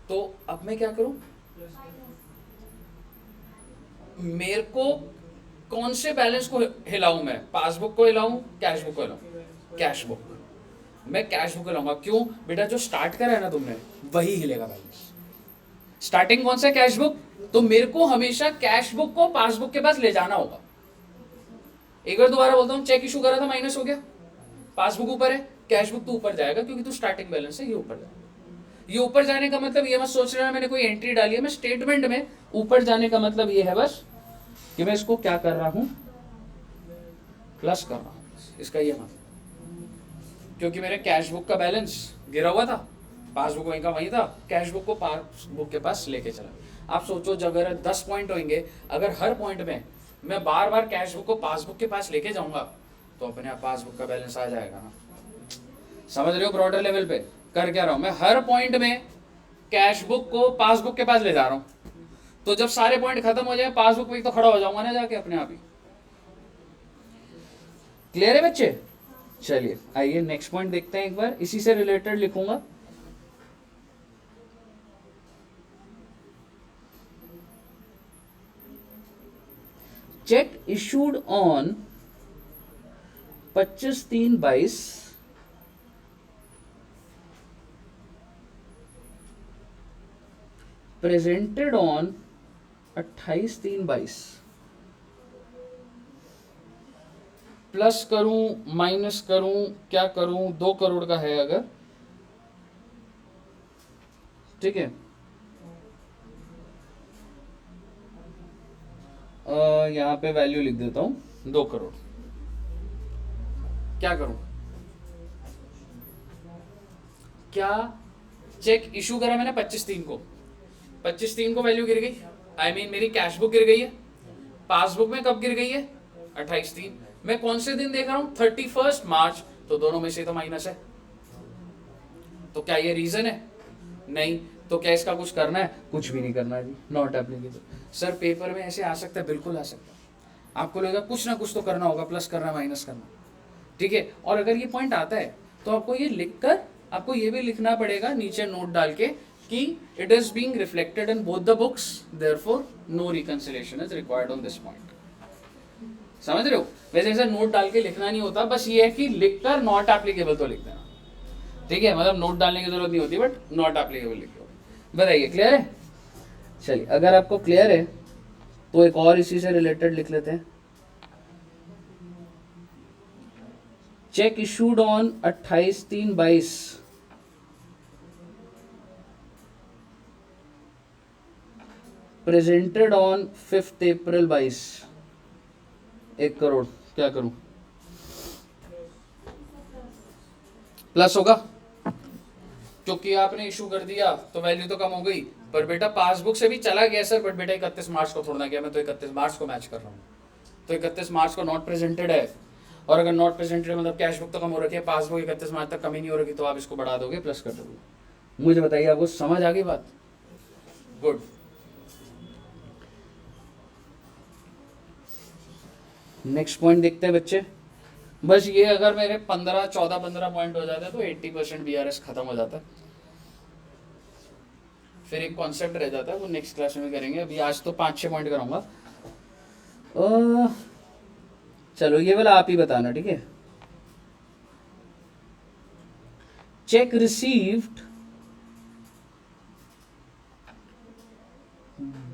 तो अब मैं क्या करूं, मेरे को कौन से बैलेंस को हिलाऊं, मैं पासबुक को हिलाऊं, कैश बुक को हिलाऊं, कैश बुक। मैं कैश बुक हिलाऊंगा, क्यों बेटा, जो स्टार्ट करा है ना तुमने वही हिलेगा बैलेंस। स्टार्टिंग कौन सा, कैश बुक, तो मेरे को हमेशा कैश बुक को पासबुक के पास ले जाना होगा। एक बार दोबारा बोलता हूं, चेक इशू करा था, माइनस हो गया, पासबुक ऊपर है, कैश बुक तो ऊपर जाएगा, क्योंकि तो स्टार्टिंग बैलेंस है, ये ऊपर जाएगा। ये ऊपर जाने का मतलब ये मत सोच रहे मैंने कोई एंट्री डाली है, मैं स्टेटमेंट में ऊपर जाने का मतलब ये है बस कि मैं इसको क्या कर रहा हूं, प्लस कर रहा हूं, इसका ये मतलब। क्योंकि मेरे कैश बुक का बैलेंस गिरा हुआ था, पासबुक वहीं का वहीं था, कैश बुक को पासबुक के पास लेके चला। आप सोचो, जब अगर 10 पॉइंट होंगे, अगर हर पॉइंट में मैं बार बार कैश बुक को पासबुक के पास लेके जाऊंगा, तो अपने आप पासबुक का बैलेंस आ जाएगा ना। समझ रहे हो, ब्रॉडर लेवल पे कर क्या रहा हूं मैं, हर पॉइंट में कैश बुक को पासबुक के पास ले जा रहा हूं। तो जब सारे पॉइंट खत्म हो जाए, पासबुक पे तो खड़ा हो जाऊंगा ना जाके अपने आप ही। क्लियर है बच्चे? चलिए आइए नेक्स्ट पॉइंट देखते हैं एक बार, इसी से रिलेटेड लिखूंगा। Check issued on 25/3/22 presented on 28/3/22। Plus करूं, माइनस करूं, क्या करूं, 2 करोड़ का है अगर, ठीक है, यहां पे वैल्यू लिख देता हूं 2 करोड़। क्या करूं, क्या चेक इशू करा मैंने 25/3 को, 25/3 को वैल्यू गिर गई, आई मीन मेरी कैश बुक गिर गई है, पासबुक में कब गिर गई है, 28/3। मैं कौन से दिन देख रहा हूं, 31 मार्च, तो दोनों में से तो माइनस है। तो क्या ये रीजन है? नहीं। तो क्या इसका कुछ करना है? कुछ भी नहीं करना है जी, नॉट एप्लीकेबल। सर पेपर में ऐसे आ सकता है, बिल्कुल आ सकता है। आपको लगेगा कुछ ना कुछ तो करना होगा, प्लस करना, माइनस करना, ठीक है। और अगर ये पॉइंट आता है तो आपको ये लिखकर, आपको ये भी लिखना पड़ेगा नीचे नोट डाल के कि it is being reflected in both the books, therefore no reconciliation is required on this point. समझ रहे हो? वैसे ऐसा नोट डाल के लिखना नहीं होता, बस ये है कि लिखकर नॉट एप्लीकेबल तो लिख देना, ठीक है। मतलब नोट डालने की जरूरत नहीं होती, बट नॉट एप्लीकेबल लिख दो। बताइए क्लियर है? चलिए अगर आपको क्लियर है तो एक और इसी से रिलेटेड लिख लेते हैं। Check issued on 28/3/22 presented on 5 अप्रैल 22, 1 करोड़। क्या करूं, प्लस होगा क्योंकि आपने इशू कर दिया तो वैल्यू तो कम हो गई, पर बेटा पासबुक से भी चला गया सर, बट बेटा 31 मार्च को थोड़ा गया, मैं तो 31 मार्च को मैच कर रहा हूँ, तो 31 मार्च को नॉट प्रेजेंटेड है। और अगर नॉट प्रेजेंटेड मतलब कैश बुक तो कम हो रखी है, पासबुक 31 मार्च तक कमी नहीं हो रही, तो आप इसको बढ़ा दोगे, प्लस कर दोगे। मुझे बताइए आपको समझ आ गई बात? गुड। नेक्स्ट पॉइंट देखते हैं बच्चे। बस ये अगर मेरे 15 पॉइंट हो जाते हैं तो 80% BRS खत्म हो जाता है। फिर एक कॉन्सेप्ट रह जाता है, वो नेक्स्ट क्लास में करेंगे, अभी आज तो 5-6 पॉइंट कराऊंगा। चलो ये वाला आप ही बताना, ठीक है। Check received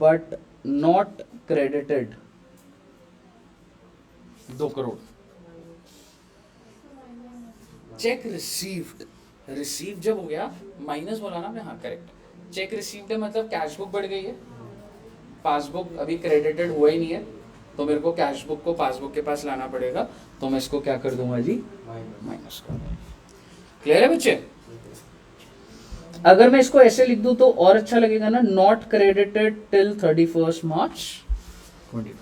but not credited, 2 crore. Check received, receive जब हो गया, माइनस बोला ना मैं, हाँ करेक्ट। चेक रिसीव्ड है मतलब कैश बुक बढ़ गई है, पासबुक अभी क्रेडिटेड हुआ ही नहीं है, तो मेरे को कैश बुक को पासबुक के पास लाना पड़ेगा, तो मैं इसको क्या कर दूंगा जी, माइनस कर दूंगा। क्लियर है बच्चे? अगर मैं इसको ऐसे लिख दूं तो और अच्छा लगेगा ना, नॉट क्रेडिटेड टिल 31 मार्च 20।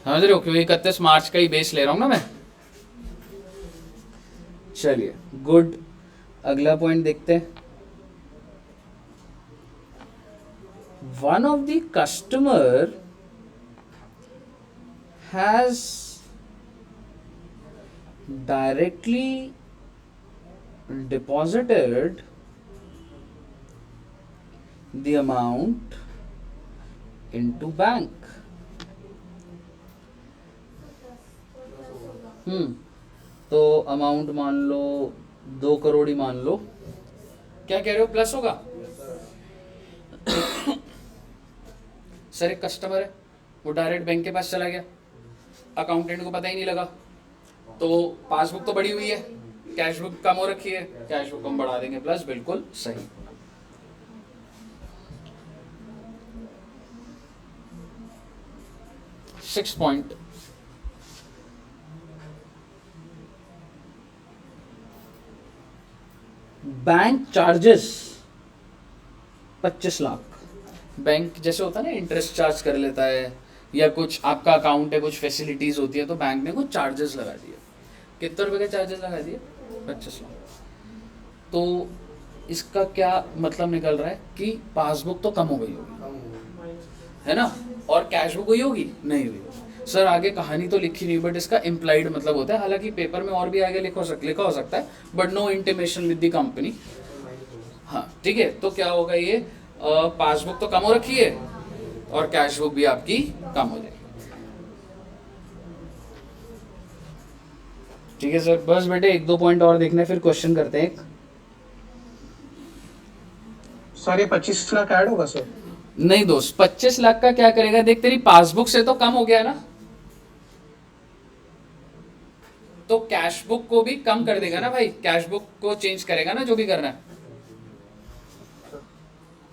समझ रहे हो, क्योंकि 31 मार्च का ही बेस ले रहा हूं ना मैं। चलिए गुड, अगला पॉइंट देखते हैं। One of the customer has directly deposited the amount into bank. तो अमाउंट मान लो 2 करोड़ ही मान लो, क्या कह रहे हो, प्लस होगा? सर एक कस्टमर है, वो डायरेक्ट बैंक के पास चला गया, अकाउंटेंट को पता ही नहीं लगा, तो पासबुक तो बड़ी हुई है, कैश बुक कम हो रखी है, कैश बुक हम बढ़ा देंगे प्लस, बिल्कुल सही। Six point, bank charges 25 lakh. Bank जैसे होता है ना, इंटरेस्ट चार्ज कर लेता है, या कुछ आपका अकाउंट है, कुछ फैसिलिटीज होती है, तो बैंक ने कुछ चार्जेस लगा दिए। कितने रुपए के चार्जेस लगा दिए? 25 लाख। तो इसका क्या मतलब निकल रहा है कि पासबुक तो कम हो गई होगी, है ना, और कैश बुक हुई होगी, नहीं हुई होगी। सर आगे कहानी तो लिखी नहीं, बट इसका इम्प्लाइड मतलब होता है, हालांकि पेपर में और भी आगे लिखा हो सकता है, but no intimation with the company. हाँ ठीक है, तो क्या होगा, ये पासबुक तो कम हो रखी है और कैश बुक भी आपकी कम हो जाएगी। ठीक है सर, बस बेटे 1-2 पॉइंट और देखने, फिर क्वेश्चन करते हैं एक। सर ये 25 लाख ऐड होगा सर? नहीं दोस्त, 25 लाख का क्या करेगा, देख तेरी पासबुक से तो कम हो गया ना, तो कैश बुक को भी कम कर देगा ना भाई, कैश बुक को चेंज करेगा ना, जो भी करना है।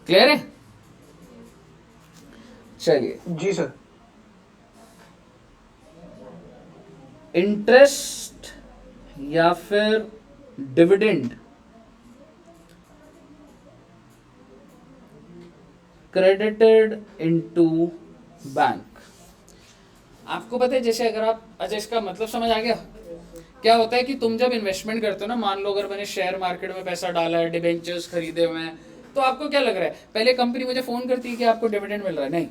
क्लियर है? चलिए जी सर। इंटरेस्ट या फिर डिविडेंड क्रेडिटेड इनटू बैंक। आपको पता है, जैसे अगर आप, अच्छा इसका मतलब समझ आ गया? क्या होता है कि तुम जब इन्वेस्टमेंट करते हो ना, मान लो अगर मैंने शेयर मार्केट में पैसा डाला है, डिबेंचर्स खरीदे हुए हैं, तो आपको क्या लग रहा है, पहले कंपनी मुझे फोन करती है कि आपको डिविडेंड मिल रहा है, नहीं,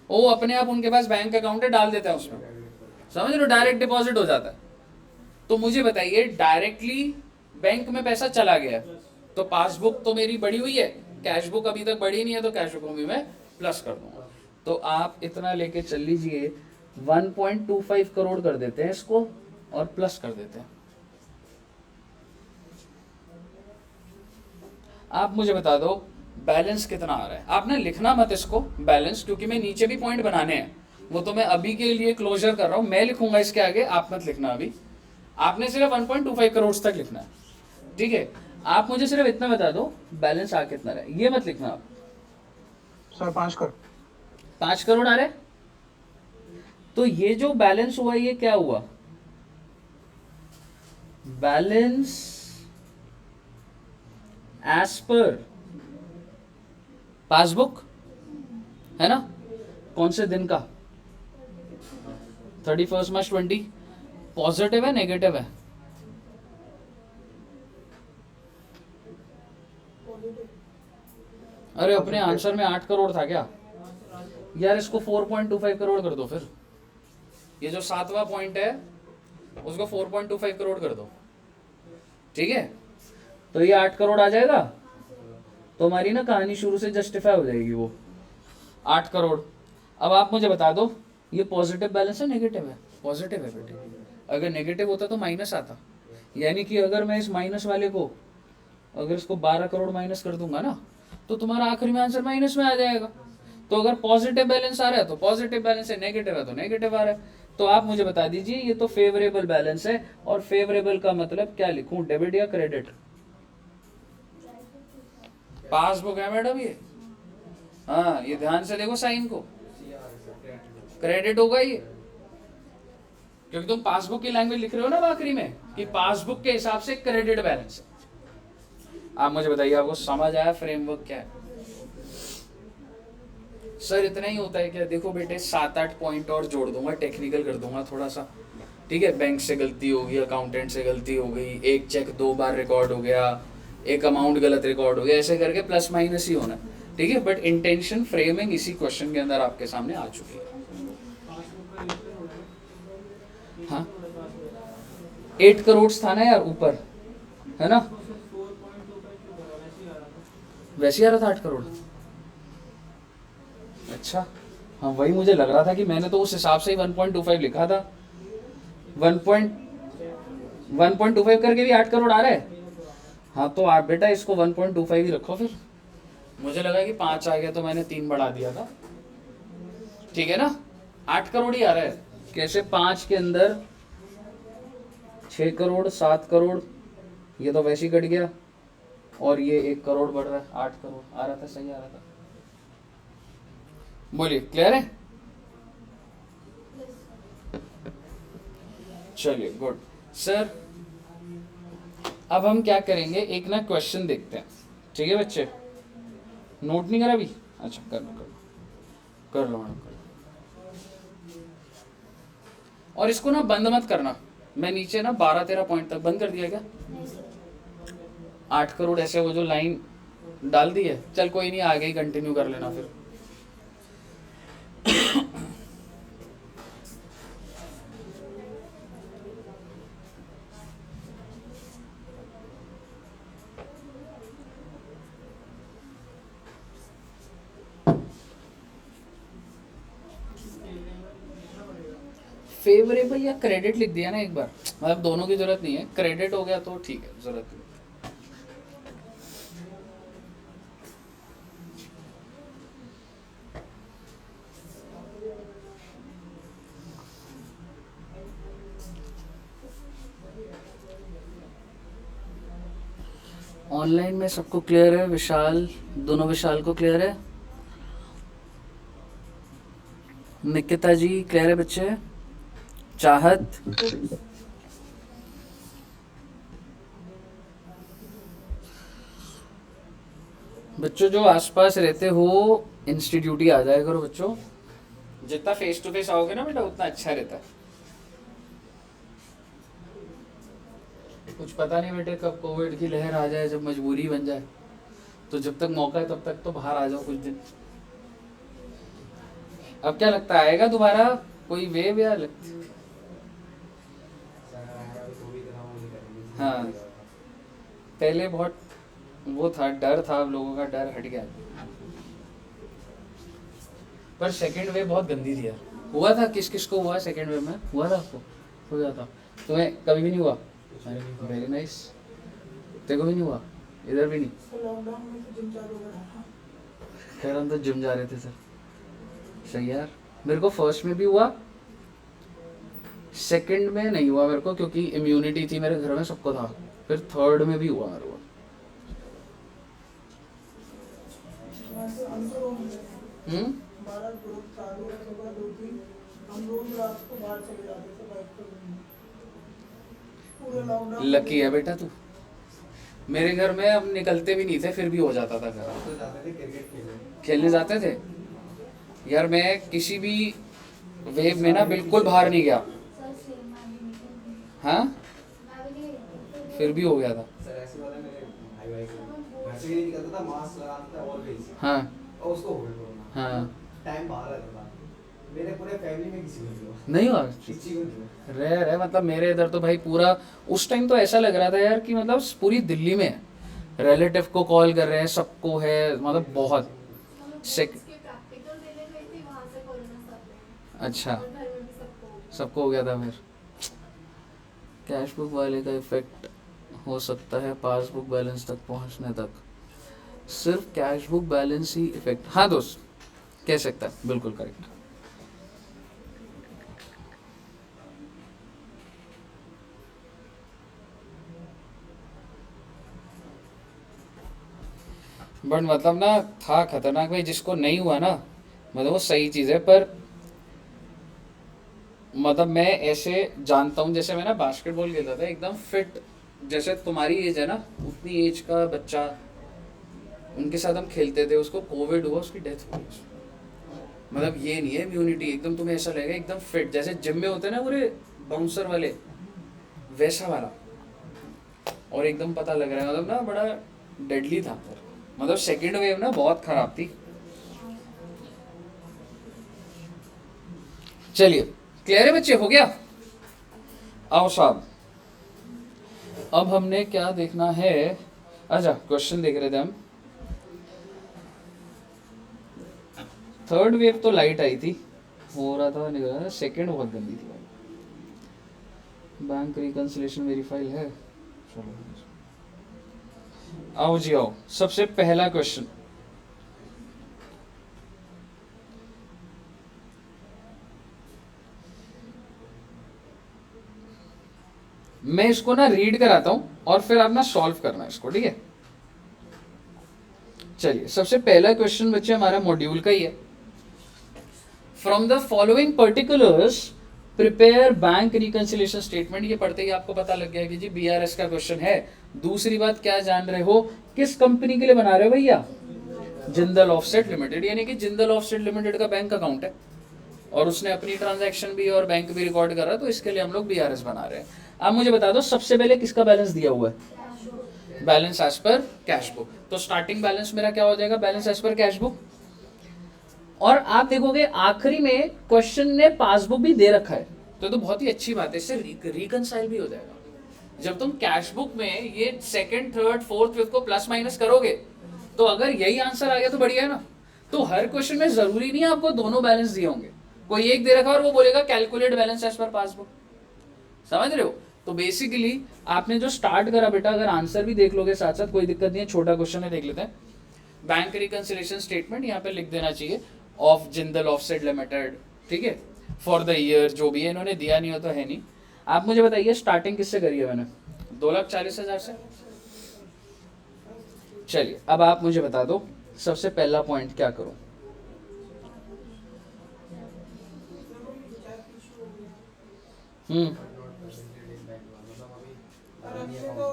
वो अपने आप उनके पास बैंक अकाउंट है, डाल देता है उसमें, समझ लो, डायरेक्ट डिपॉजिट हो जाता है। तो मुझे बताइए, डायरेक्टली बैंक में पैसा चला गया, तो पासबुक तो मेरी बड़ी हुई है, कैश बुक अभी तक बढ़ी नहीं है, तो कैश बुक में भी मैं प्लस कर दूंगा। तो आप इतना लेके चल लीजिए, 1.25 करोड़ कर देते हैं इसको और प्लस कर देते हैं। आप मुझे बता दो बैलेंस कितना आ रहा है। आपने लिखना मत इसको बैलेंस, क्योंकि मैं नीचे भी पॉइंट बनाने हैं, वो तो मैं अभी के लिए क्लोजर कर रहा हूं, मैं लिखूंगा इसके आगे, आप मत लिखना अभी। आपने सिर्फ 1.25 करोड़ तक लिखना है, ठीक है? आप मुझे सिर्फ इतना बता दो बैलेंस आ कितना रहा है, ये मत लिखना आप। सर 5 करोड़। 5 करोड़ आ रहे, तो ये जो बैलेंस हुआ ये क्या हुआ, बैलेंस एज पर पासबुक, है ना, कौन से दिन का, 31 मार्च 20। पॉजिटिव है नेगेटिव है? अरे अपने आंसर में 8 करोड़ था क्या यार, इसको 4.25 करोड़ कर दो फिर। ये जो 7वां पॉइंट है उसको 4.25 करोड़ कर दो, ठीक है? तो ये 8 करोड़ आ जाएगा, तो हमारी ना कहानी शुरू से जस्टिफाई हो जाएगी वो 8 करोड़। अब आप मुझे बता दो ये पॉजिटिव बैलेंस है नेगेटिव है? पॉजिटिव है बेटे। अगर नेगेटिव होता तो माइनस आता, यानी कि अगर मैं इस माइनस वाले को, अगर इसको 12 करोड़ माइनस कर दूंगा ना, तो तुम्हारा आखिरी में आंसर माइनस में आ जाएगा। तो अगर पॉजिटिव बैलेंस आ रहा है तो पॉजिटिव बैलेंस है, नेगेटिव है तो नेगेटिव आ रहा है। तो आप मुझे बता दीजिए ये तो फेवरेबल बैलेंस है, और फेवरेबल का मतलब क्या लिखूं, डेबिट या क्रेडिट? पासबुक है मैडम ये, हाँ ये ध्यान से देखो साइन को, क्रेडिट होगा ये, क्योंकि तुम पासबुक की लैंग्वेज लिख रहे हो ना आखिरी में कि पासबुक के हिसाब से क्रेडिट बैलेंस है। आप मुझे बताइए, आपको समझ आया फ्रेमवर्क क्या है? सर इतना ही होता है क्या? देखो बेटे 7-8 पॉइंट और जोड़ दूंगा, टेक्निकल कर दूंगा थोड़ा सा, ठीक है। बैंक से गलती हो गई, अकाउंटेंट से गलती हो गई, एक चेक 2 बार रिकॉर्ड हो गया, एक अमाउंट गलत रिकॉर्ड हो गया, ऐसे करके प्लस माइनस ही होना, ठीक है। बट इंटेंशन फ्रेमिंग इसी क्वेश्चन के अंदर आपके सामने आ चुकी है। हाँ 8 करोड़ था ना यार ऊपर, है ना? वैसे ही आ रहा था 8 करोड़। अच्छा हाँ, वही मुझे लग रहा था कि मैंने तो उस हिसाब से ही 1.25 लिखा था। 1.25 करके भी 8 करोड़ आ रहा है। हाँ तो आप बेटा इसको 1.25 ही रखो फिर। मुझे लगा कि 5 आ गया तो मैंने 3 बढ़ा दिया था, ठीक है ना? 8 करोड़ ही आ रहा है। कैसे? 5 के अंदर 6 करोड़ 7 करोड़, ये तो वैसे ही कट गया, और ये 1 करोड़ बढ़ रहा है, 8 करोड़ आ रहा था, सही आ रहा था। बोलिए क्लियर है? चलिए गुड सर। अब हम क्या करेंगे, एक ना क्वेश्चन देखते हैं, ठीक है बच्चे? नोट नहीं करा अभी? अच्छा कर लो कर लो। और इसको ना बंद मत करना, मैं नीचे ना 12-13 पॉइंट तक बंद कर दिया क्या? 8 करोड़ ऐसे वो जो लाइन डाल दी है, चल कोई नहीं, आगे ही कंटिन्यू कर लेना फिर। फेवरेबल या क्रेडिट लिख दिया ना एक बार, मतलब दोनों की जरूरत नहीं है, क्रेडिट हो गया तो ठीक है, जरूरत नहीं। ऑनलाइन में सबको क्लियर है? विशाल, दोनों विशाल को क्लियर है? निकिता जी क्लियर है बच्चे? चाहत, बच्चों जो आसपास रहते हो इंस्टीट्यूट ही आ जाया करो बच्चों, जितना फेस टू फेस आओगे ना बेटा उतना अच्छा रहता है। कुछ पता नहीं बेटे कब कोविड की लहर आ जाए, जब मजबूरी बन जाए, तो जब तक मौका है तब तक तो बाहर आ जाओ कुछ दिन। अब क्या लगता है आएगा दोबारा कोई वेव या लगती? हाँ पहले बहुत वो था, डर था, अब लोगों का डर हट गया, पर सेकंड वेव बहुत गंदी थी यार। हुआ था? किस किस को हुआ सेकंड वेव में? हुआ था आपको? हो गया था? तुम्हें कभी भी नहीं हुआ? Very nice. तेरे को भी नहीं हुआ? इधर भी नहीं? लॉकडाउन में तो जिम चालू करा। खैर हम तो जिम जा रहे थे सर। सही यार, मेरे को फर्स्ट में भी हुआ, सेकंड में नहीं हुआ मेरे को क्योंकि इम्यूनिटी थी मेरे घर में, सबको था। फिर थर्ड में भी हुआ मेरे को। हमारा ग्रुप चालू है, सुबह 2-3 हम रोज रात को बाहर चले जाते थे बाइक पर घूमने। पूरे लॉकडाउन लकी है बेटा तू। मेरे घर में हम निकलते भी नहीं थे, फिर भी हो जाता था घर। तो जाते थे क्रिकेट खेलने जाते थे यार। मैं किसी भी वेव में ना बिल्कुल बाहर नहीं गया। हाँ फिर भी हो गया था। सर ऐसे वाला मेरे भाई भाई को घर से भी नहीं निकलता था, मास्क लगाता था ऑलवेज, हाँ और उसको हो गया हाँ टाइम बाहर रहता था। मेरे पूरे फैमिली में किसी को नहीं हुआ, नहीं हुआ। किसी को नहीं हुआ। रेयर है, मतलब मेरे इधर तो भाई पूरा उस टाइम तो ऐसा लग रहा था यार कि मतलब पूरी दिल्ली में रिलेटिव को कॉल कर रहे हैं, सबको है, मतलब बहुत अच्छा सबको हो गया था। फिर कैशबुक वाले का इफेक्ट हो सकता है पासबुक बैलेंस तक पहुंचने तक, सिर्फ कैशबुक बैलेंस ही इफेक्ट। हाँ दोस्त कह सकता है, बिल्कुल करेक्ट। बट मतलब ना था खतरनाक भाई, जिसको नहीं हुआ ना मतलब वो सही चीज़ है। पर मतलब मैं ऐसे जानता हूँ, जैसे मैं ना बास्केटबॉल खेलता था, एकदम फिट जैसे तुम्हारी एज है ना, उतनी एज का बच्चा, उनके साथ हम खेलते थे, उसको कोविड हुआ, उसकी डेथ हो गई। मतलब ये नहीं है इम्यूनिटी, एकदम तुम्हें ऐसा लगेगा एकदम फिट, जैसे जिम में होते हैं ना पूरे बाउंसर वाले, वैसा वाला, और एकदम पता लग रहा है, मतलब ना बड़ा डेडली था। मतलब सेकेंड वेव ना बहुत खराब थी। चलिए क्लियर है बच्चे, हो गया? आओ साहब, अब हमने क्या देखना है? अच्छा क्वेश्चन देख रहे थे हम। थर्ड वेव तो लाइट आई थी, हो रहा था, निकल रहा, सेकेंड बहुत गंदी थी। बैंक रिकंसिलिएशन मेरी फाइल है, चलो आओ जी आओ। सबसे पहला क्वेश्चन, मैं इसको ना रीड कराता हूं और फिर आप ना सॉल्व करना इसको, ठीक है? चलिए सबसे पहला क्वेश्चन बच्चे हमारा मॉड्यूल का ही है। From the following particulars prepare bank reconciliation statement. ये पढ़ते ही आपको पता लग गया कि जी बीआरएस का क्वेश्चन है। दूसरी बात क्या जान रहे हो, किस कंपनी के लिए बना रहे हो भैया? जिंदल ऑफसेट लिमिटेड, यानी कि जिंदल ऑफसेट लिमिटेड का बैंक अकाउंट है और उसने अपनी ट्रांजैक्शन भी और बैंक भी रिकॉर्ड कर रहा है, तो इसके लिए हम लोग बीआरएस बना रहे हैं। अब मुझे बता दो सबसे पहले किसका बैलेंस दिया हुआ है? Balance as per cash book. तो स्टार्टिंग बैलेंस मेरा क्या हो जाएगा? Balance as per cash book. और आप देखोगे आखिरी में क्वेश्चन ने पासबुक भी दे रखा है, तो बहुत ही अच्छी बात है, इससे रिकंसाइल भी हो जाएगा। जब तुम कैश बुक में ये सेकंड, थर्ड, फोर्थ, फिफ्थ को प्लस माइनस करोगे, तो अगर यही आंसर आ गया तो बढ़िया है ना। तो हर क्वेश्चन में जरूरी नहीं है आपको दोनों बैलेंस दिए होंगे, कोई एक दे रखा और वो बोलेगा calculate balance as per passbook. समझ रहे हो? तो बेसिकली आपने जो स्टार्ट करा बेटा, अगर आंसर भी देख लोगे साथ साथ कोई दिक्कत नहीं है, छोटा क्वेश्चन है, देख लेते हैं। बैंक रिकंसिलिएशन स्टेटमेंट यहाँ पे लिख देना चाहिए ऑफ जिंदल ऑफसेट लिमिटेड, ठीक है, फॉर द ईयर, जो भी है, इन्होंने दिया नहीं हो तो है नहीं। आप मुझे बताइए स्टार्टिंग किससे करी है मैंने? 2,40,000 से। चलिए अब आप मुझे बता दो सबसे पहला पॉइंट क्या करूं?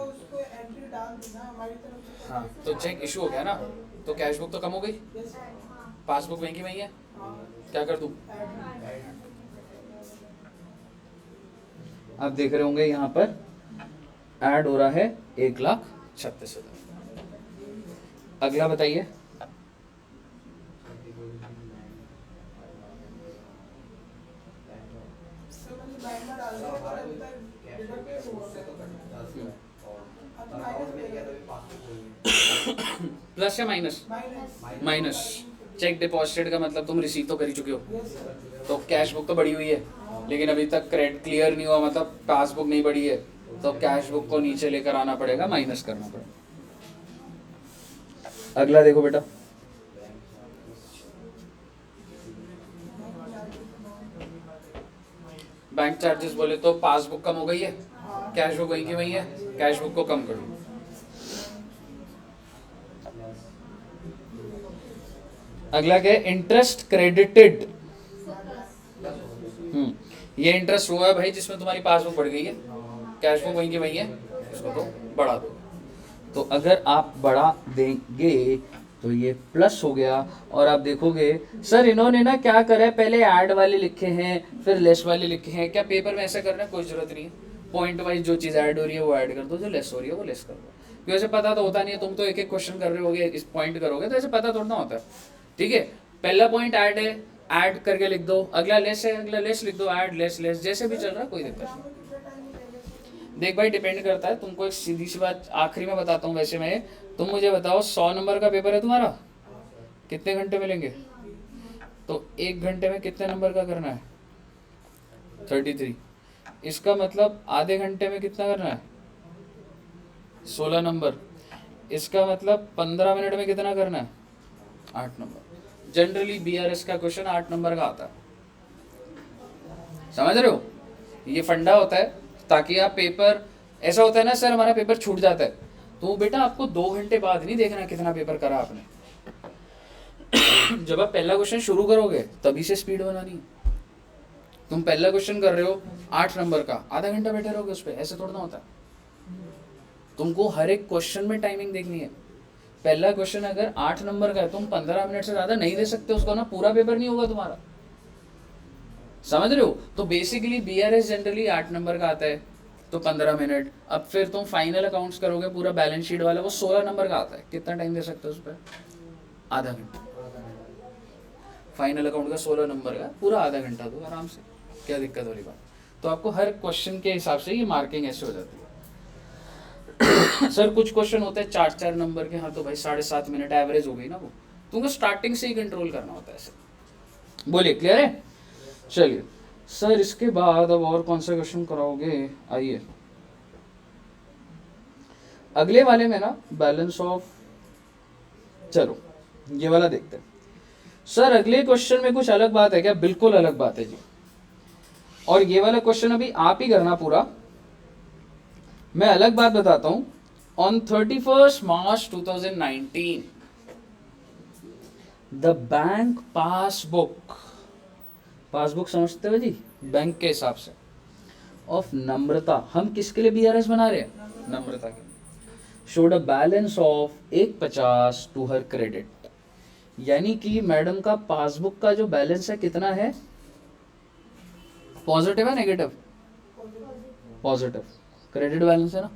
उसको एंट्री डाल दी ना हमारी तरफ से। हाँ तो चेक इशू हो गया ना, तो कैश बुक तो कम हो गई, पासबुक वहीं की वहीं है, क्या कर दूं? आप देख रहे होंगे यहाँ पर ऐड हो रहा है 1,36,000। अगला बताइए। प्लस या माइनस? माइनस। चेक डिपॉजिटेड का मतलब तुम रिसीव तो कर ही चुके हो, तो कैश बुक तो बढ़ी हुई है, लेकिन अभी तक क्रेडिट क्लियर नहीं हुआ, मतलब पासबुक नहीं बढ़ी है, तो कैश बुक को नीचे लेकर आना पड़ेगा, माइनस करना पड़ेगा। अगला देखो बेटा, बैंक चार्जेस बोले तो पासबुक कम हो गई है, कैश बुक वहीं की वहीं है, कैश बुक को कम करो। अगला क्या है? Interest credited. ये इंटरेस्ट हुआ है भाई जिसमें तुम्हारी पासबुक बढ़ गई है, कैश बुक वहीं की वहीं है, इसको तो बढ़ा दो। तो अगर आप बढ़ा देंगे तो ये प्लस हो गया। और आप देखोगे सर इन्होंने ना क्या करा है, पहले ऐड वाले लिखे हैं फिर लेस वाले लिखे हैं, क्या पेपर में ऐसा करना है? कोई जरूरत नहीं है, पॉइंट वाइज जो चीज़ ऐड हो रही है वो ऐड कर दो, जो लेस हो रही है वो लेस कर दो, क्योंकि ऐसे पता तो होता नहीं है, तुम तो एक एक क्वेश्चन कर रहे होगे, इस पॉइंट करोगे तो ऐसे पता थोड़ा ना होता है, ठीक है। पहला पॉइंट ऐड है, ऐड करके लिख दो, अगला लेस है, अगला लेस लिख दो, ऐड लेस लेस, जैसे भी चल रहा है कोई दिक्कत नहीं। देख भाई डिपेंड करता है, तुमको एक सीधी सी बात आखिरी में बताता हूँ। वैसे मैं, तुम मुझे बताओ 100 नंबर का पेपर है तुम्हारा, कितने घंटे मिलेंगे? तो 1 घंटे में कितने नंबर का करना है? 33। इसका मतलब आधे घंटे में कितना करना है? 16 नंबर। इसका मतलब 15 मिनट में कितना करना है? 8 नंबर। जनरली बीआरएस का क्वेश्चन 8 नंबर का आता है, समझ रहे हो? ये फंडा होता है ताकि आप पेपर, ऐसा होता है ना सर हमारा पेपर छूट जाता है, तो बेटा आपको 2 घंटे बाद नहीं देखना कितना पेपर करा आपने। जब आप पहला क्वेश्चन शुरू करोगे तभी से स्पीड बनानी। तुम पहला क्वेश्चन कर रहे हो 8 नंबर का, आधा घंटा बैठे रहोगे उस पर, ऐसे थोड़ा ना होता है। तुमको हर एक क्वेश्चन में टाइमिंग देखनी है। पहला क्वेश्चन अगर 8 नंबर का है, तुम 15 मिनट से ज्यादा नहीं दे सकते उसको ना, पूरा पेपर नहीं होगा तुम्हारा। समझ रहे हो? तो बेसिकली बीआरएस जनरली 8 नंबर का आता है, तो 15 मिनट। अब फिर तुम फाइनल अकाउंट्स करोगे पूरा बैलेंस शीट वाला, वो 16 नंबर का आता है। कितना टाइम दे सकते हो उस पर? आधा घंटा। फाइनल अकाउंट का 16 नंबर का पूरा आधा घंटा दो आराम से, क्या दिक्कत वाली बात। तो आपको हर क्वेश्चन के हिसाब से ये मार्किंग ऐसे हो जाती है। सर कुछ क्वेश्चन होते हैं 4-4 नंबर के, हाँ तो भाई 7.5 मिनट एवरेज हो गई ना वो, तुमको स्टार्टिंग से ही कंट्रोल करना होता है ऐसे। बोलिए, क्लियर है? चलिए सर, इसके बाद अब और कौन सा क्वेश्चन कराओगे? आइए अगले वाले में ना, बैलेंस ऑफ, चलो ये वाला देखते हैं। सर अगले क्वेश्चन में कुछ अलग बात है क्या? बिल्कुल अलग बात है जी। और ये वाला क्वेश्चन अभी आप ही करना पूरा, मैं अलग बात बताता हूं। On 31 March 2019 the bank passbook, passbook समझते हो जी, बैंक के हिसाब से, ऑफ नम्रता, हम किसके लिए बीआरएस बना रहे हैं? नम्रता के लिए। Showed a balance of 150 to her credit, यानी कि मैडम का पासबुक का जो बैलेंस है कितना है? पॉजिटिव है नेगेटिव? पॉजिटिव क्रेडिट बैलेंस है ना।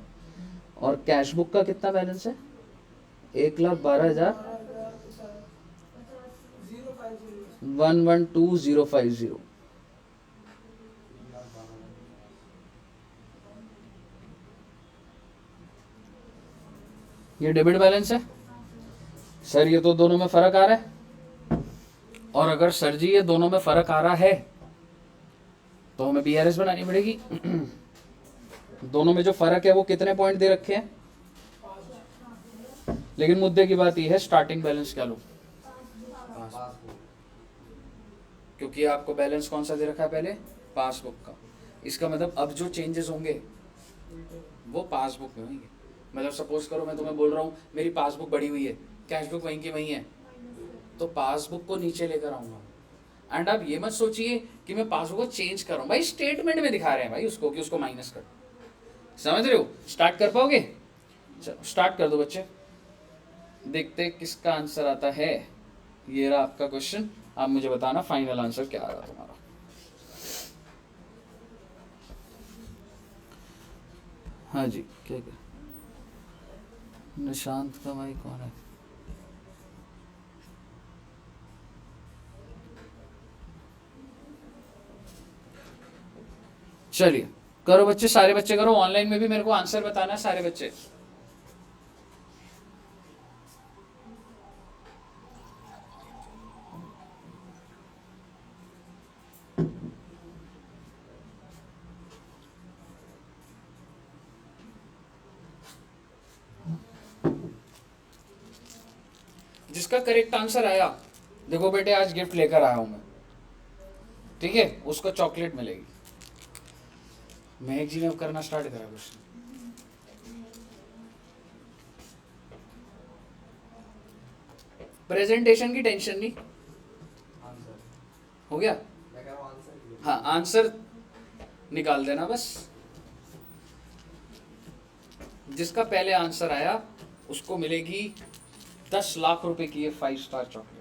और कैश बुक का कितना बैलेंस है? 1,12,000 112,050। ये डेबिट बैलेंस है। सर ये तो दोनों में फर्क आ रहा है, और अगर सर जी ये दोनों में फर्क आ रहा है तो हमें बीआरएस बनानी पड़ेगी। दोनों में जो फर्क है वो कितने पॉइंट दे रखे हैं? लेकिन मुद्दे की बात यह है स्टार्टिंग बैलेंस क्या लो, क्योंकि आपको बैलेंस कौन सा दे रखा है पहले? पासबुक का। इसका मतलब अब जो चेंजेस होंगे वो पासबुक में होंगे। मतलब सपोज करो मैं तुम्हें बोल रहा हूँ मेरी पासबुक बढ़ी हुई है, कैश बुक वहीं की वहीं है, तो पासबुक को नीचे लेकर आऊंगा। एंड आप ये मत सोचिए कि मैं पासबुक को चेंज कर रहा हूँ, भाई स्टेटमेंट में दिखा रहे हैं भाई उसको कि उसको माइनस कर। समझ रहे हो? स्टार्ट कर पाओगे? चलो स्टार्ट कर दो बच्चे, देखते हैं किसका आंसर आता है। ये रहा आपका क्वेश्चन, आप मुझे बताना फाइनल आंसर क्या आ रहा तुम्हारा। हाँ जी, क्या क्या? निशांत का भाई कौन है? चलिए करो बच्चे, सारे बच्चे करो। ऑनलाइन में भी मेरे को आंसर बताना है सारे बच्चे। जिसका करेक्ट आंसर आया, देखो बेटे आज गिफ्ट लेकर आया हूं मैं, ठीक है? उसको चॉकलेट मिलेगी। महक जी ने अब करना स्टार्ट करा क्वेश्चन। प्रेजेंटेशन की टेंशन नहीं, हो गया? मैं कह रहा हूँ आंसर। हाँ आंसर निकाल देना बस। जिसका पहले आंसर आया उसको मिलेगी 10 लाख रुपए की ये 5 स्टार चॉकलेट।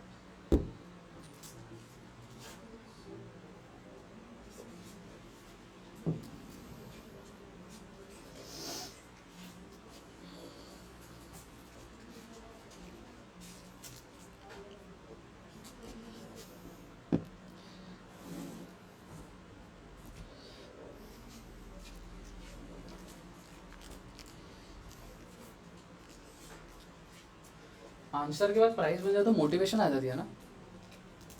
आंसर के बाद प्राइस बन जाए तो मोटिवेशन आ जाती है ना,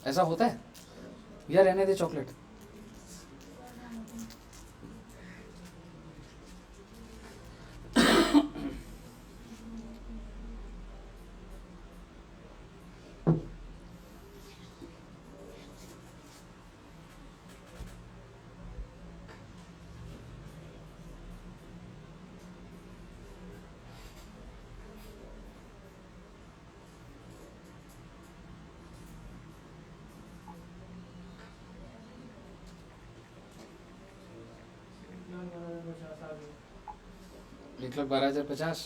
ऐसा होता है? या रहने दे चॉकलेट? 1,12,050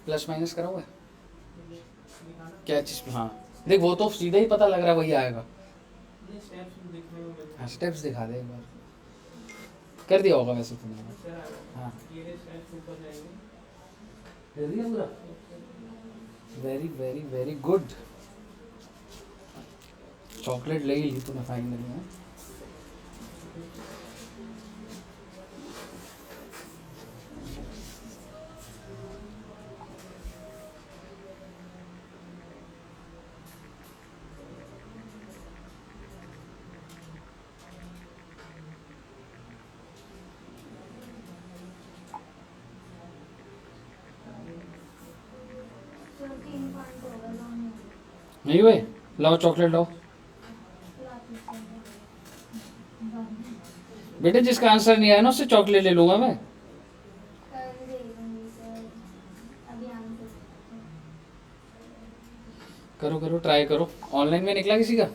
प्लस माइनस करा हुआ है क्या चीज पे? हाँ देख वो तो सीधा ही पता लग रहा है वही आएगा। हाँ स्टेप्स दिखा दे एक बार, कर दिया होगा वैसे तुमने। हाँ कर दिया पूरा, very very very good. Chocolate ले ही ली तूने फाइनली में। नहीं भाई लाओ चॉकलेट लाओ बेटे, जिसका आंसर नहीं आया ना उससे चॉकलेट ले लूंगा मैं। करो करो ट्राई करो, ऑनलाइन में निकला किसी का?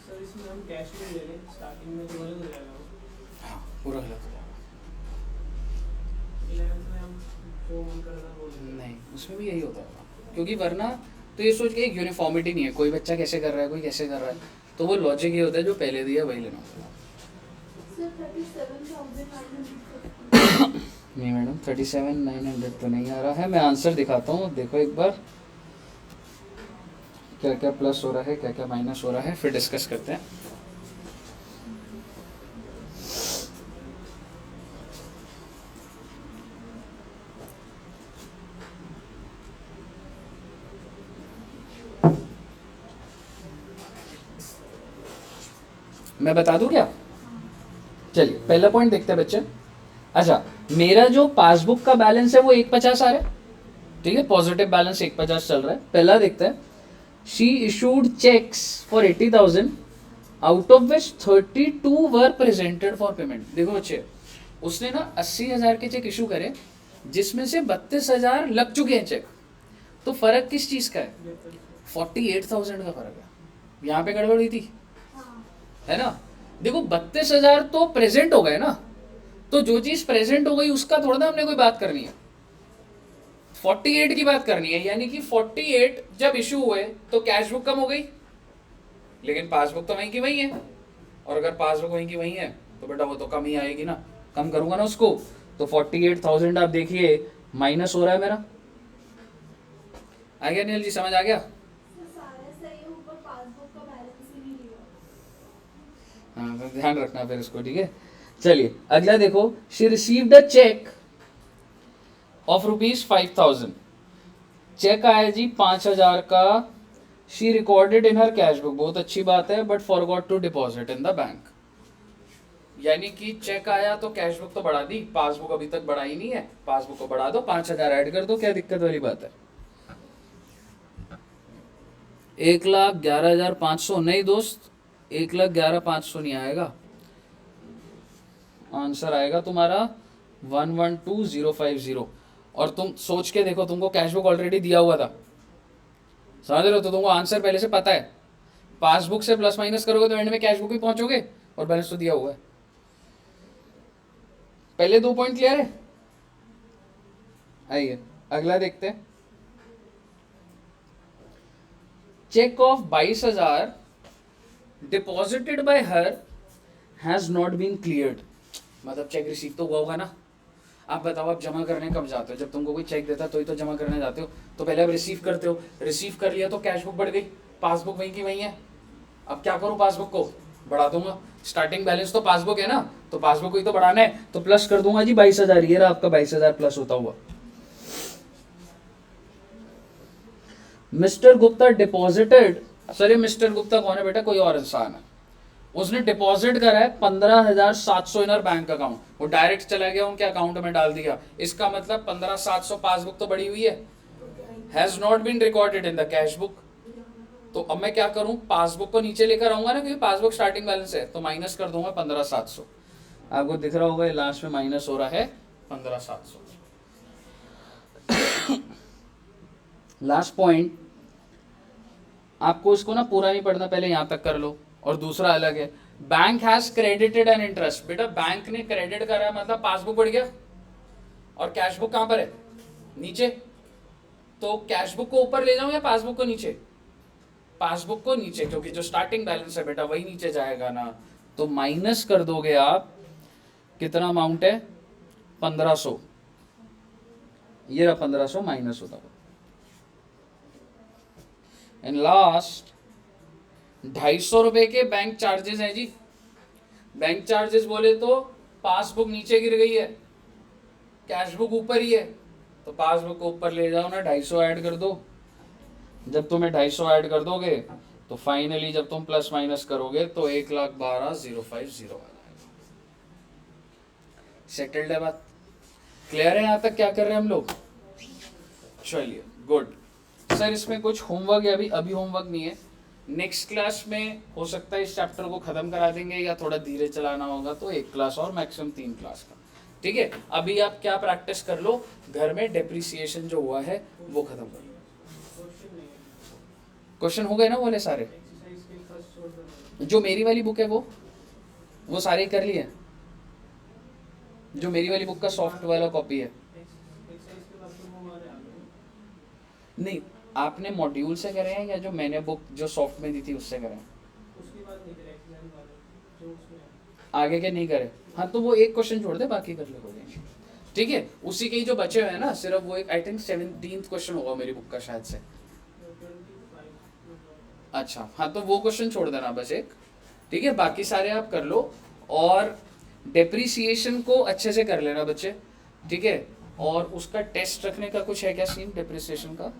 सर इसमें हम कैश में ले लें स्टार्टिंग में तो गलत हो जाएगा। हाँ पूरा गलत हो जाएगा। 11th में हम जो मन कर रहा वो ले नहीं उसमें भी यही होता है, क्योंकि वरना तो ये सोच के एक यूनिफॉर्मिटी नहीं है, कोई बच्चा कैसे कर रहा है कोई कैसे कर रहा है, तो वो लॉजिक ये होता है जो पहले दिया वही लेना होता है। नहीं मैडम 37,900 तो नहीं आ रहा है, मैं आंसर दिखाता हूँ देखो एक बार क्या क्या प्लस हो रहा है क्या क्या माइनस हो रहा है, फिर डिस्कस करते हैं। मैं बता दूं क्या? चलिए पहला पॉइंट देखते हैं बच्चे। अच्छा मेरा जो पासबुक का बैलेंस है वो 150 आ रहा है, ठीक है, पॉजिटिव बैलेंस 150 चल रहा है। पहला देखते हैं, she issued cheques for 80,000 out of which 32 were presented for payment. देखो बच्चे उसने ना 80,000 के चेक इशू करे जिसमें से 32,000 लग चुके हैं चेक, तो फर्क किस चीज का है? 48,000 का फर्क है। यहाँ पे गड़बड़ हुई थी है ना। देखो 32,000 तो प्रेजेंट हो गए ना, तो जो चीज प्रेजेंट हो गई उसका थोड़ा ना हमने कोई बात करनी है, 48 की बात करनी है। यानी कि 48 जब इशू हुए तो कैश बुक कम हो गई, लेकिन पासबुक तो वहीं की वहीं है, और अगर पासबुक वहीं की वहीं है तो बेटा वो तो कम ही आएगी ना, कम करूंगा ना उसको, तो 48,000 आप देखिए माइनस हो रहा है मेरा। आ गया नील जी, समझ आ गया? हाँ तो ध्यान रखना फिर इसको, ठीक है। चलिए अगला देखो, she received a cheque of ₹5,000, cheque आया जी 5,000 का, she recorded in her cash book, बहुत अच्छी बात है, but forgot to deposit in the bank. यानी कि चेक आया तो कैश बुक तो बढ़ा दी, पासबुक अभी तक बढ़ा ही नहीं है, पासबुक को बढ़ा दो, 5,000 ऐड कर दो, क्या दिक्कत वाली बात है? 1,11,500 नहीं दोस्त, 1,11,500 नहीं आएगा, आंसर आएगा तुम्हारा 112,050। और तुम सोच के देखो, तुमको कैश बुक ऑलरेडी दिया हुआ था, समझ रहे हो, तो तुमको आंसर पहले से पता है। पासबुक से प्लस माइनस करोगे तो एंड में कैश बुक भी पहुंचोगे, और बैलेंस तो दिया हुआ है। पहले 2 पॉइंट क्लियर है। आइए अगला देखते हैं, cheque of 22,000 deposited by her has not been cleared. मतलब चेक रिसीव तो हुआ होगा ना। आप बताओ, आप जमा करने कब जाते हो? जब तुमको कोई चेक देता तो ही तो जमा करने जाते हो, तो पहले आप रिसीव करते हो, रिसीव कर लिया तो कैश बुक बढ़ गई, पासबुक वहीं की वहीं है। अब क्या करूं, पासबुक को बढ़ा दूंगा, स्टार्टिंग बैलेंस तो पासबुक है ना, तो पासबुक को ही तो बढ़ाना है, तो प्लस कर दूंगा जी 22,000, ये रहा आपका 22,000 प्लस होता हुआ। मिस्टर गुप्ता डिपॉजिटेड, सर ये मिस्टर गुप्ता कौन है बेटा, कोई और इंसान है, उसने डिपॉजिट करा है 15,700 इन बैंक अकाउंट, वो डायरेक्ट चला गया उनके अकाउंट में डाल दिया, इसका मतलब 15,700 पासबुक तो बड़ी हुई है, has not been recorded in the cash book. तो अब मैं क्या करूं, पासबुक को नीचे लेकर आऊंगा ना, क्योंकि पासबुक स्टार्टिंग बैलेंस है, तो माइनस कर दूंगा 15,700, आपको दिख रहा होगा लास्ट में माइनस हो रहा है 15,700। लास्ट पॉइंट, आपको इसको ना पूरा नहीं पढ़ना, पहले यहां तक कर लो, और दूसरा अलग है, bank has credited an interest, बेटा बैंक ने क्रेडिट करा है मतलब पासबुक बढ़ गया, और कैश बुक कहां पर है, नीचे, तो कैश बुक को ऊपर ले जाऊं या पासबुक को नीचे, पासबुक को नीचे, क्योंकि जो स्टार्टिंग बैलेंस है बेटा वही नीचे जाएगा ना, तो माइनस कर दोगे आप, कितना अमाउंट है 1500, ये रहा 1500 माइनस होता है। एंड लास्ट 250 रुपए के बैंक चार्जेस हैं जी, बैंक चार्जेस बोले तो पासबुक नीचे गिर गई है, कैश बुक ऊपर ही है, तो पासबुक को ऊपर ले जाओ ना, 250 ऐड कर दो, जब तुम्हें 250 ऐड कर दोगे तो फाइनली जब तुम प्लस माइनस करोगे तो 1,12,050 आ जाएगा। सेटल्ड है बात, क्लियर है यहाँ तक क्या कर रहे हैं हम लोग, चलिए गुड। सर इसमें कुछ होमवर्क है, अभी होमवर्क नहीं है, नेक्स्ट क्लास में हो सकता है इस चैप्टर को खत्म करा देंगे, या थोड़ा धीरे चलाना होगा तो 1 क्लास और मैक्सिमम 3 क्लास का, ठीक है। अभी आप क्या प्रैक्टिस कर लो घर में, डेप्रिसिएशन जो हुआ है वो खत्म कर लो। क्वेश्चन हो गए ना बोले सारे, एक्सरसाइज के फर्स्ट छोड़ दो, जो मेरी वाली बुक है वो सारे कर लिए, जो मेरी वाली बुक का सॉफ्ट वाला कॉपी है, एक्सरसाइज के बाद तो वो हमारे आगे, नहीं आपने मॉड्यूल से करे हैं या जो मैंने बुक जो सॉफ्ट में दी थी उससे करे हैं, उसके बाद नहीं करे एक्सरसाइज वाले जो उसमें है। आगे के नहीं करे, हाँ तो वो एक क्वेश्चन छोड़ दे, बाकी कर ले, ठीक है। उसी के ही जो बचे हुए हैं ना, सिर्फ वो एक आई थिंक 17th क्वेश्चन होगा मेरी बुक का शायद से, 25 अच्छा हाँ तो वो क्वेश्चन छोड़ देना बस एक, ठीक है, बाकी सारे आप कर लो, और डेप्रिसिएशन को अच्छे से कर लेना बच्चे, ठीक है। और उसका टेस्ट रखने का कुछ है क्या सीन डेप्रिसिएशन का,